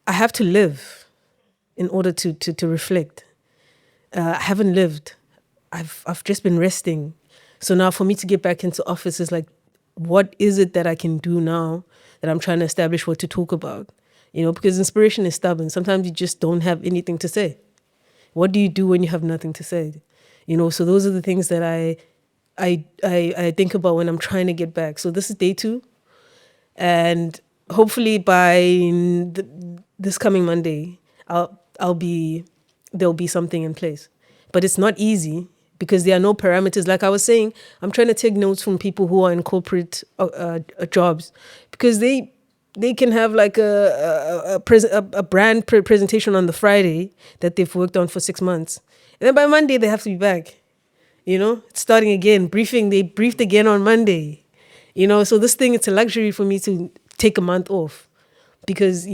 I have to live in order to reflect. I haven't lived. I've just been resting. So now for me to get back into office is like, what is it that I can do now that I'm trying to establish what to talk about? Because inspiration is stubborn. Sometimes you just don't have anything to say. What do you do when you have nothing to say? So those are the things that I think about when I'm trying to get back. So this is day 2. And hopefully by this coming Monday, there'll be something in place. But it's not easy because there are no parameters. Like I was saying, I'm trying to take notes from people who are in corporate jobs because they can have like a brand presentation on the Friday that they've worked on for 6 months. And then by Monday, they have to be back. It's starting again. They briefed again on Monday. So this thing, it's a luxury for me to take a month off because,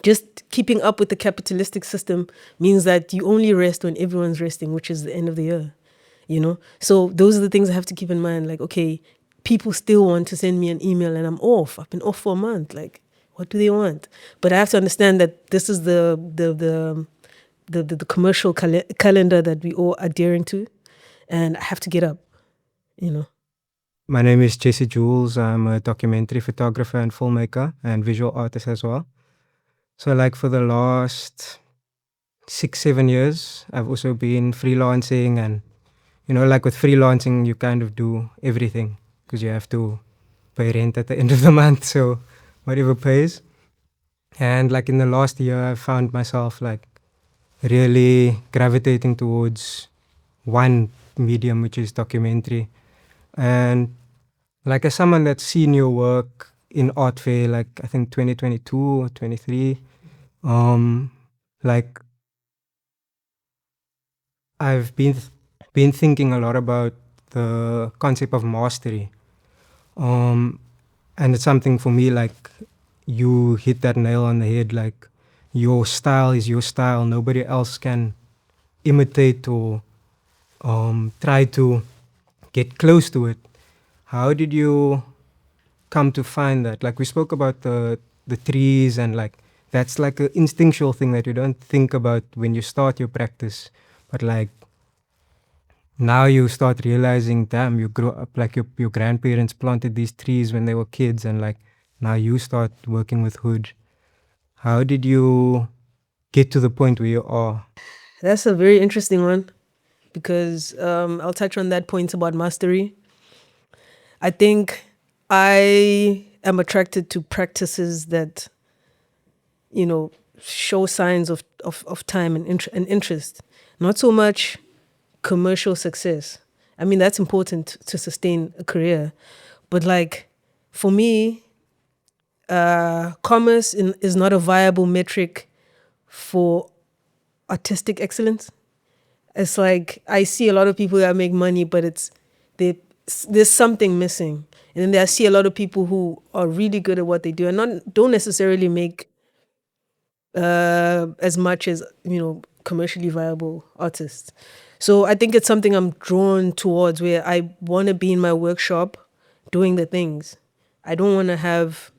just keeping up with the capitalistic system means that you only rest when everyone's resting, which is the end of the year, So those are the things I have to keep in mind. Like, okay, people still want to send me an email and I'm off. I've been off for a month. Like, what do they want? But I have to understand that this is the commercial calendar that we all adhering to. And I have to get up. My name is Jesse Jules. I'm a documentary photographer and filmmaker and visual artist as well. So like for the last 6-7 years, I've also been freelancing and, like with freelancing, you kind of do everything because you have to pay rent at the end of the month. So whatever pays. And like in the last year, I found myself like really gravitating towards one medium, which is documentary. And like as someone that's seen your work in art fair, like I think 2022 or 23, like I've been thinking a lot about the concept of mastery. And it's something for me, like you hit that nail on the head, like your style is your style. Nobody else can imitate or try to get close to it. How did you come to find that? Like we spoke about the trees and like that's like an instinctual thing that you don't think about when you start your practice. But like now you start realizing, damn, you grow up like your grandparents planted these trees when they were kids and like now you start working with wood. How did you get to the point where you are? That's a very interesting one because I'll touch on that point about mastery. I think I am attracted to practices that, show signs of time and interest, not so much commercial success. I mean, that's important to sustain a career. But like, for me, commerce is not a viable metric for artistic excellence. It's like I see a lot of people that make money, but there's something missing. And then I see a lot of people who are really good at what they do and don't necessarily make as much as commercially viable artists. So I think it's something I'm drawn towards where I want to be in my workshop doing the things. I don't want to have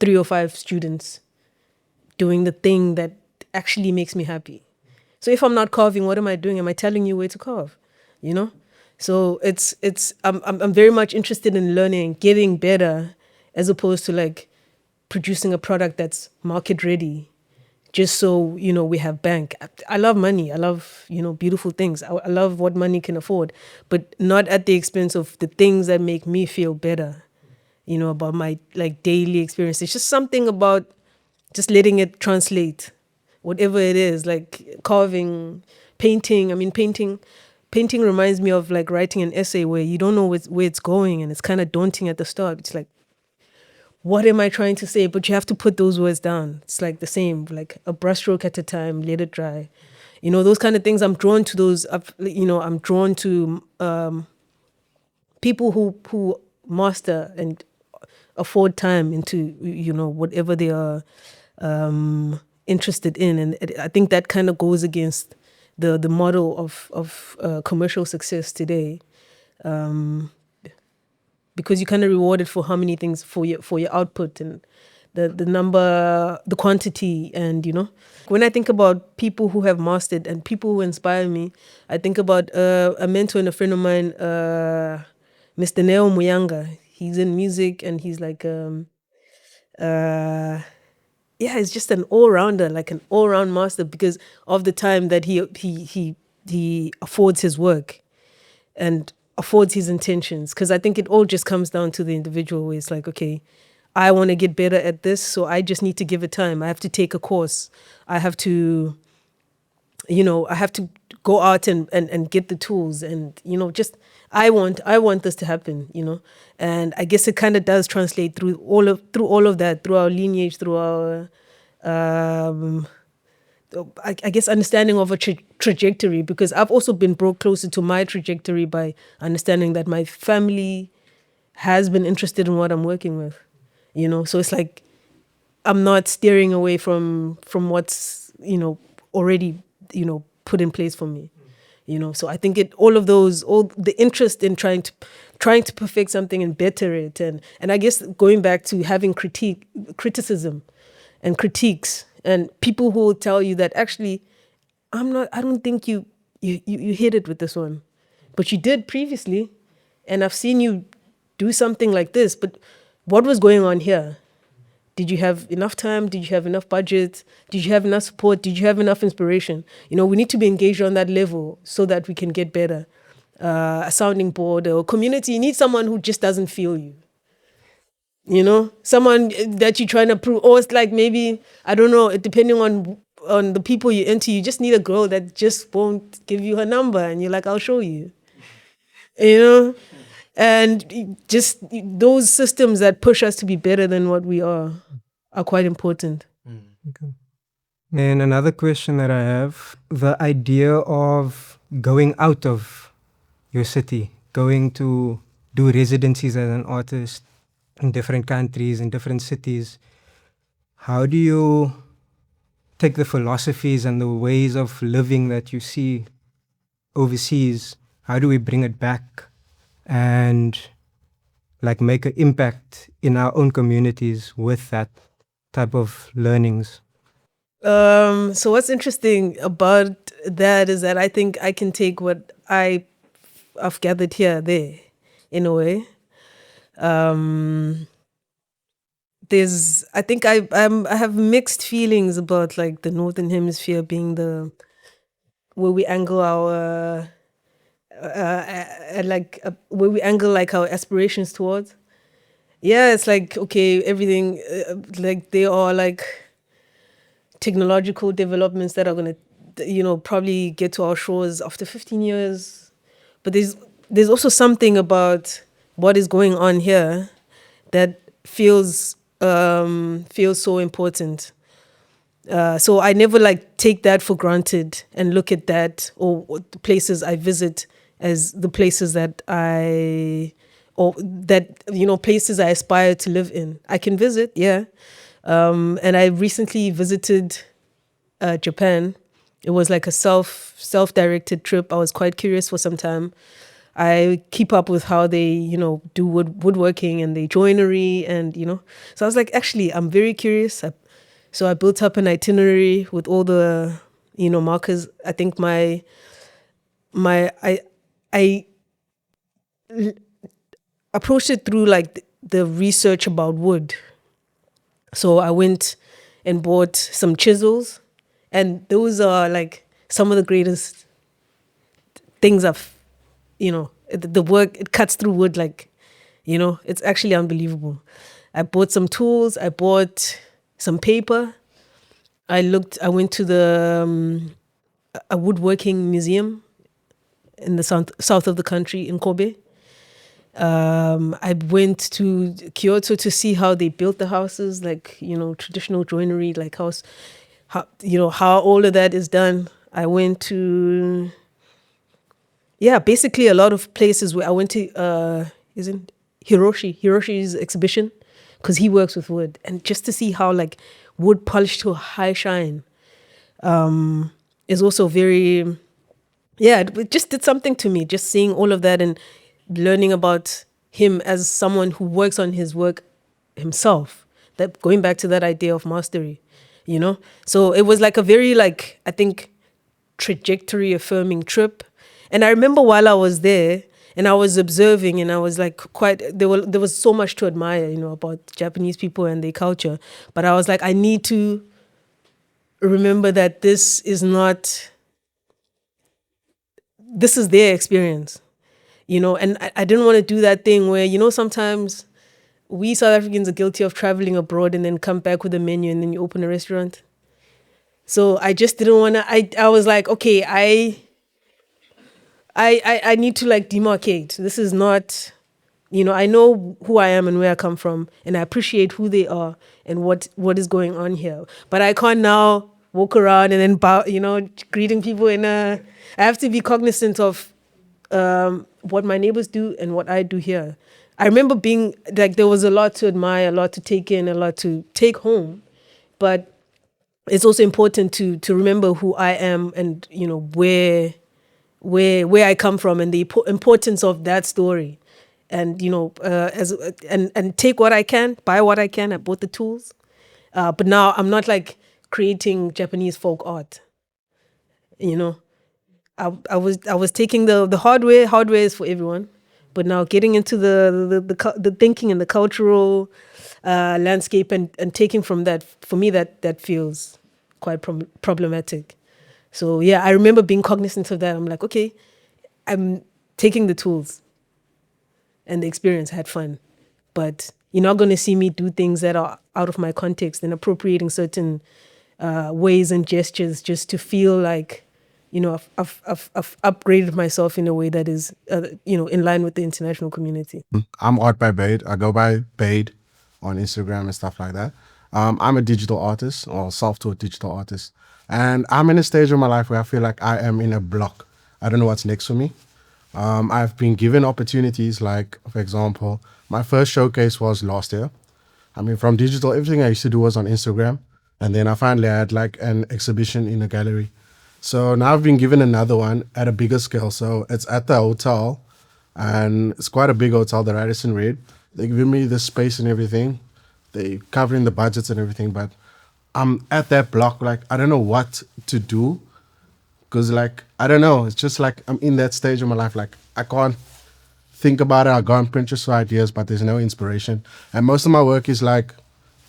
3 or 5 students doing the thing that actually makes me happy. So if I'm not carving, what am I doing? Am I telling you where to carve? So I'm very much interested in learning, getting better, as opposed to like producing a product that's market ready, just so we have bank. I love money. I love beautiful things. I love what money can afford, but not at the expense of the things that make me feel better. About my like daily experience. It's just something about just letting it translate, whatever it is, like carving, painting. I mean, painting reminds me of like writing an essay where you don't know where it's going and it's kind of daunting at the start. It's like, what am I trying to say? But you have to put those words down. It's like the same, like a brushstroke at a time, let it dry. Those kind of things. I'm drawn to those. I'm drawn to people who master and afford time into whatever they are interested in, and I think that kind of goes against the model of commercial success today, because you kind of rewarded for how many things for your output and the number, the quantity, and when I think about people who have mastered and people who inspire me, I think about a mentor and a friend of mine, Mr. Neo Muyanga. He's in music and he's like he's just an all-rounder, like an all-round master, because of the time that he affords his work and affords his intentions. Because I think it all just comes down to the individual, where it's like, okay, I want to get better at this, so I just need to give it time. I have to take a course. I have to go out and get the tools, and just I want this to happen, and I guess it kind of does translate through all of that, through our lineage, through our I guess understanding of a trajectory, because I've also been brought closer to my trajectory by understanding that my family has been interested in what I'm working with, so it's like I'm not steering away from what's already put in place for me, so I think all the interest in trying to perfect something and better it, and I guess going back to having criticism and critiques, and people who will tell you that actually I don't think you hit it with this one, but you did previously, and I've seen you do something like this, but what was going on here? Did you have enough time? Did you have enough budget? Did you have enough support? Did you have enough inspiration? We need to be engaged on that level so that we can get better. A sounding board or community, you need someone who just doesn't feel you. Someone that you're trying to prove, or it's like maybe, I don't know, depending on the people you're into, you just need a girl that just won't give you her number, and you're like, I'll show you. And just those systems that push us to be better than what we are quite important. Okay. And another question that I have, the idea of going out of your city, going to do residencies as an artist in different countries, in different cities. How do you take the philosophies and the ways of living that you see overseas? How do we bring it back and like make an impact in our own communities with that type of learnings? So what's interesting about that is that I think I can take what I've gathered here, there, in a way. I think I have mixed feelings about like the Northern Hemisphere being where we angle our where we angle like our aspirations towards. Yeah, it's like, okay, everything like they are like technological developments that are going to probably get to our shores after 15 years, but there's also something about what is going on here that feels so important. So I never like take that for granted and look at that or the places I visit as the places that places I aspire to live in. I can visit, yeah. And I recently visited Japan. It was like a self-directed trip. I was quite curious for some time. I keep up with how they, do woodworking and the joinery and, So I was like, actually, I'm very curious. So I built up an itinerary with all the, markers. I think I approached it through like the research about wood. So I went and bought some chisels, and those are like some of the greatest things the work, it cuts through wood like, it's actually unbelievable. I bought some tools, I bought some paper. I went to a woodworking museum in the south of the country in Kobe. I went to Kyoto to see how they built the houses, like, traditional joinery, like how all of that is done. I went to, basically a lot of places where I went to, isn't Hiroshi's exhibition, because he works with wood, and just to see how like wood polished to a high shine, is also very, yeah, it just did something to me. Just seeing all of that and learning about him as someone who works on his work himself. That going back to that idea of mastery, you know. So it was like a very like I think trajectory affirming trip. And I remember while I was there and I was observing and I was like quite there was so much to admire, you know, about Japanese people and their culture. But I was like, I need to remember that this is their experience, you know, and I didn't want to do that thing where, you know, sometimes we South Africans are guilty of traveling abroad and then come back with a menu and then you open a restaurant. So I just didn't want to, I was like, okay, I need to like demarcate. This is not, you know, I know who I am and where I come from, and I appreciate who they are and what is going on here. But I can't now walk around and then bow, you know, greeting people I have to be cognizant of what my neighbors do and what I do here. I remember being like there was a lot to admire, a lot to take in, a lot to take home, but it's also important to remember who I am and, you know, where I come from and the importance of that story, and you know, and take what I can, buy what I can. I bought the tools, but now I'm not like creating Japanese folk art. You know, I was taking the hardware. Hardware is for everyone, but now getting into the thinking and the cultural landscape and taking from that, for me that feels quite problematic. So yeah, I remember being cognizant of that. I'm like, okay, I'm taking the tools and the experience. I had fun, but you're not going to see me do things that are out of my context and appropriating certain ways and gestures just to feel like, you know, I've upgraded myself in a way that is, you know, in line with the international community. I'm Art by Bade. I go by Bade on Instagram and stuff like that. I'm a digital artist or self-taught digital artist. And I'm in a stage of my life where I feel like I am in a block. I don't know what's next for me. I've been given opportunities like, for example, my first showcase was last year. I mean, from digital, everything I used to do was on Instagram. And then I finally had like an exhibition in a gallery. So now I've been given another one at a bigger scale. So it's at the hotel, and it's quite a big hotel, the Radisson Red. They give me the space and everything. They covering the budgets and everything, but I'm at that block, like, I don't know what to do. Because, like, I don't know. It's just like I'm in that stage of my life. Like, I can't think about it. I go on Pinterest for ideas, but there's no inspiration. And most of my work is like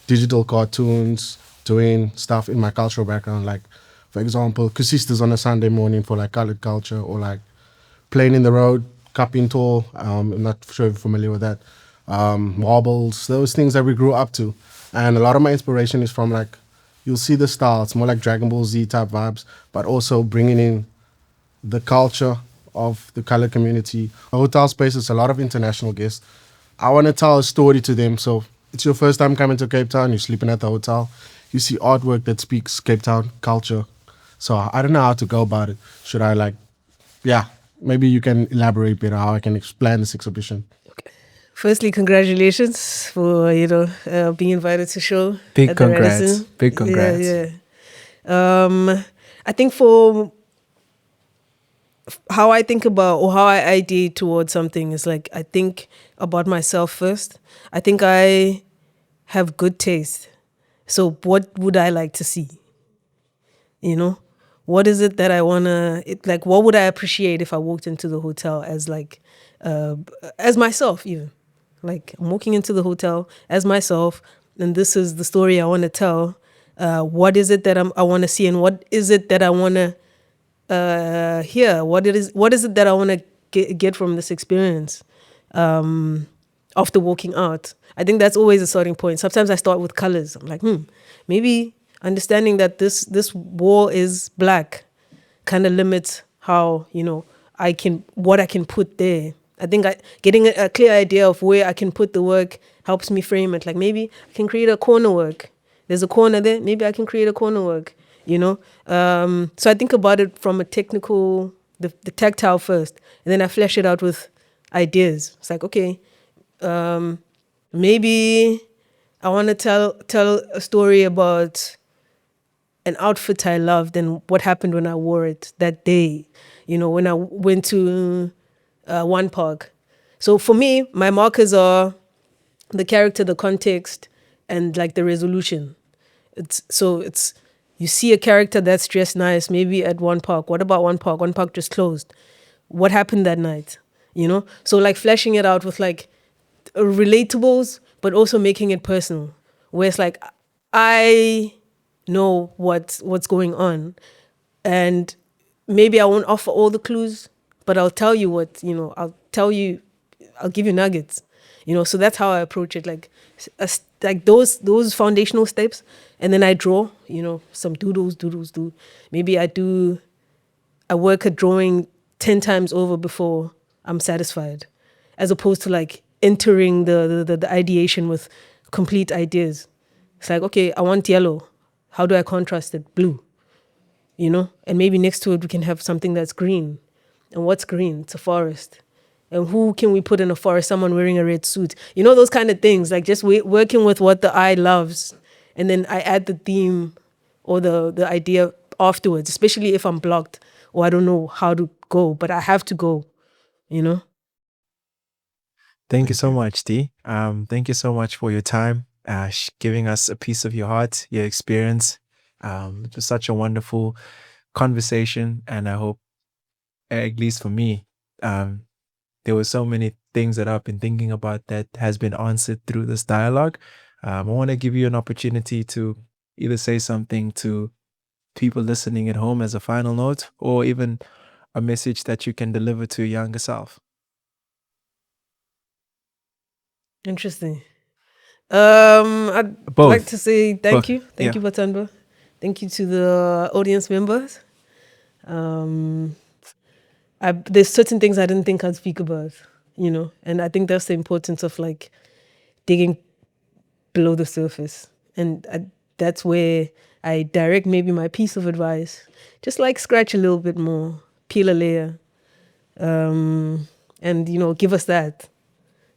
digital cartoons, doing stuff in my cultural background. Like, for example, Kusistas on a Sunday morning for like colored culture, or like playing in the road, cupping tall. I'm not sure if you're familiar with that. Marbles, those things that we grew up to. And a lot of my inspiration is from like, you'll see the style. It's more like Dragon Ball Z type vibes, but also bringing in the culture of the color community. A hotel space is a lot of international guests. I want to tell a story to them. So it's your first time coming to Cape Town, you're sleeping at the hotel, you see artwork that speaks Cape Town culture. So I don't know how to go about it. Should I like, yeah, maybe you can elaborate better how I can explain this exhibition. Firstly, congratulations for, you know, being invited to show. Big at the congrats. Radisson. Big congrats. Yeah, yeah. I think for how I think about, or how I ideate towards something is like, I think about myself first. I think I have good taste. So what would I like to see? You know, what is it that I wanna? Like, what would I appreciate if I walked into the hotel as like, as myself even? Like, I'm walking into the hotel as myself, and this is the story I want to tell. What is it that I want to see, and what is it that I want to hear? What is it that I want to get from this experience after walking out? I think that's always a starting point. Sometimes I start with colors. I'm like, maybe understanding that this wall is black kind of limits how, you know, what I can put there. I think getting a clear idea of where I can put the work helps me frame it. Like, maybe I can create a corner work. There's a corner there. Maybe I can create a corner work, you know? So I think about it from a technical, the tactile first, and then I flesh it out with ideas. It's like, okay, maybe I want to tell a story about an outfit I loved and what happened when I wore it that day. When I went to one park. So for me, my markers are the character, the context, and like the resolution. It's you see a character that's dressed nice, maybe at one park. What about one park? One park just closed. What happened that night? So like fleshing it out with like relatables, but also making it personal, where it's like I know what's going on, and maybe I won't offer all the clues, but I'll tell you I'll give you nuggets. So that's how I approach it, like like those foundational steps, and then I draw some doodles. Maybe I work at drawing 10 times over before I'm satisfied, as opposed to like entering the ideation with complete ideas. It's like, okay, I want yellow. How do I contrast it? Blue, And maybe next to it, we can have something that's green. And what's green? It's a forest. And who can we put in a forest? Someone wearing a red suit. Those kind of things, like just working with what the eye loves. And then I add the theme or the idea afterwards, especially if I'm blocked or I don't know how to go, but I have to go, you know? Thank you so much, T. Thank you so much for your time, giving us a piece of your heart, your experience. It was such a wonderful conversation, and I hope, at least for me, there were so many things that I've been thinking about that has been answered through this dialogue. I want to give you an opportunity to either say something to people listening at home as a final note, or even a message that you can deliver to your younger self. Interesting. I'd like Both. to say thank Both. you. Thank Yeah. you, Batanda. Thank you to the audience members. There's certain things I didn't think I'd speak about, and I think that's the importance of like digging below the surface. And that's where I direct maybe my piece of advice. Just like scratch a little bit more, peel a layer, and give us that.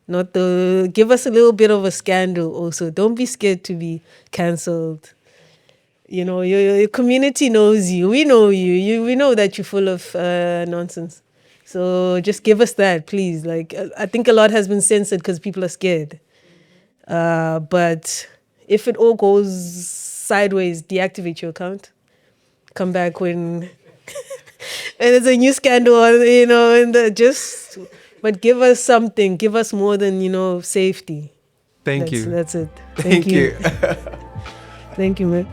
Give us a little bit of a scandal also. Don't be scared to be cancelled. Your community knows you. We know you. We know that you're full of nonsense. So just give us that, please. Like, I think a lot has been censored because people are scared. But if it all goes sideways, deactivate your account. Come back when and there's a new scandal, but give us something. Give us more than, safety. Thank you. That's it. Thank Thank you. you. Thank you, man.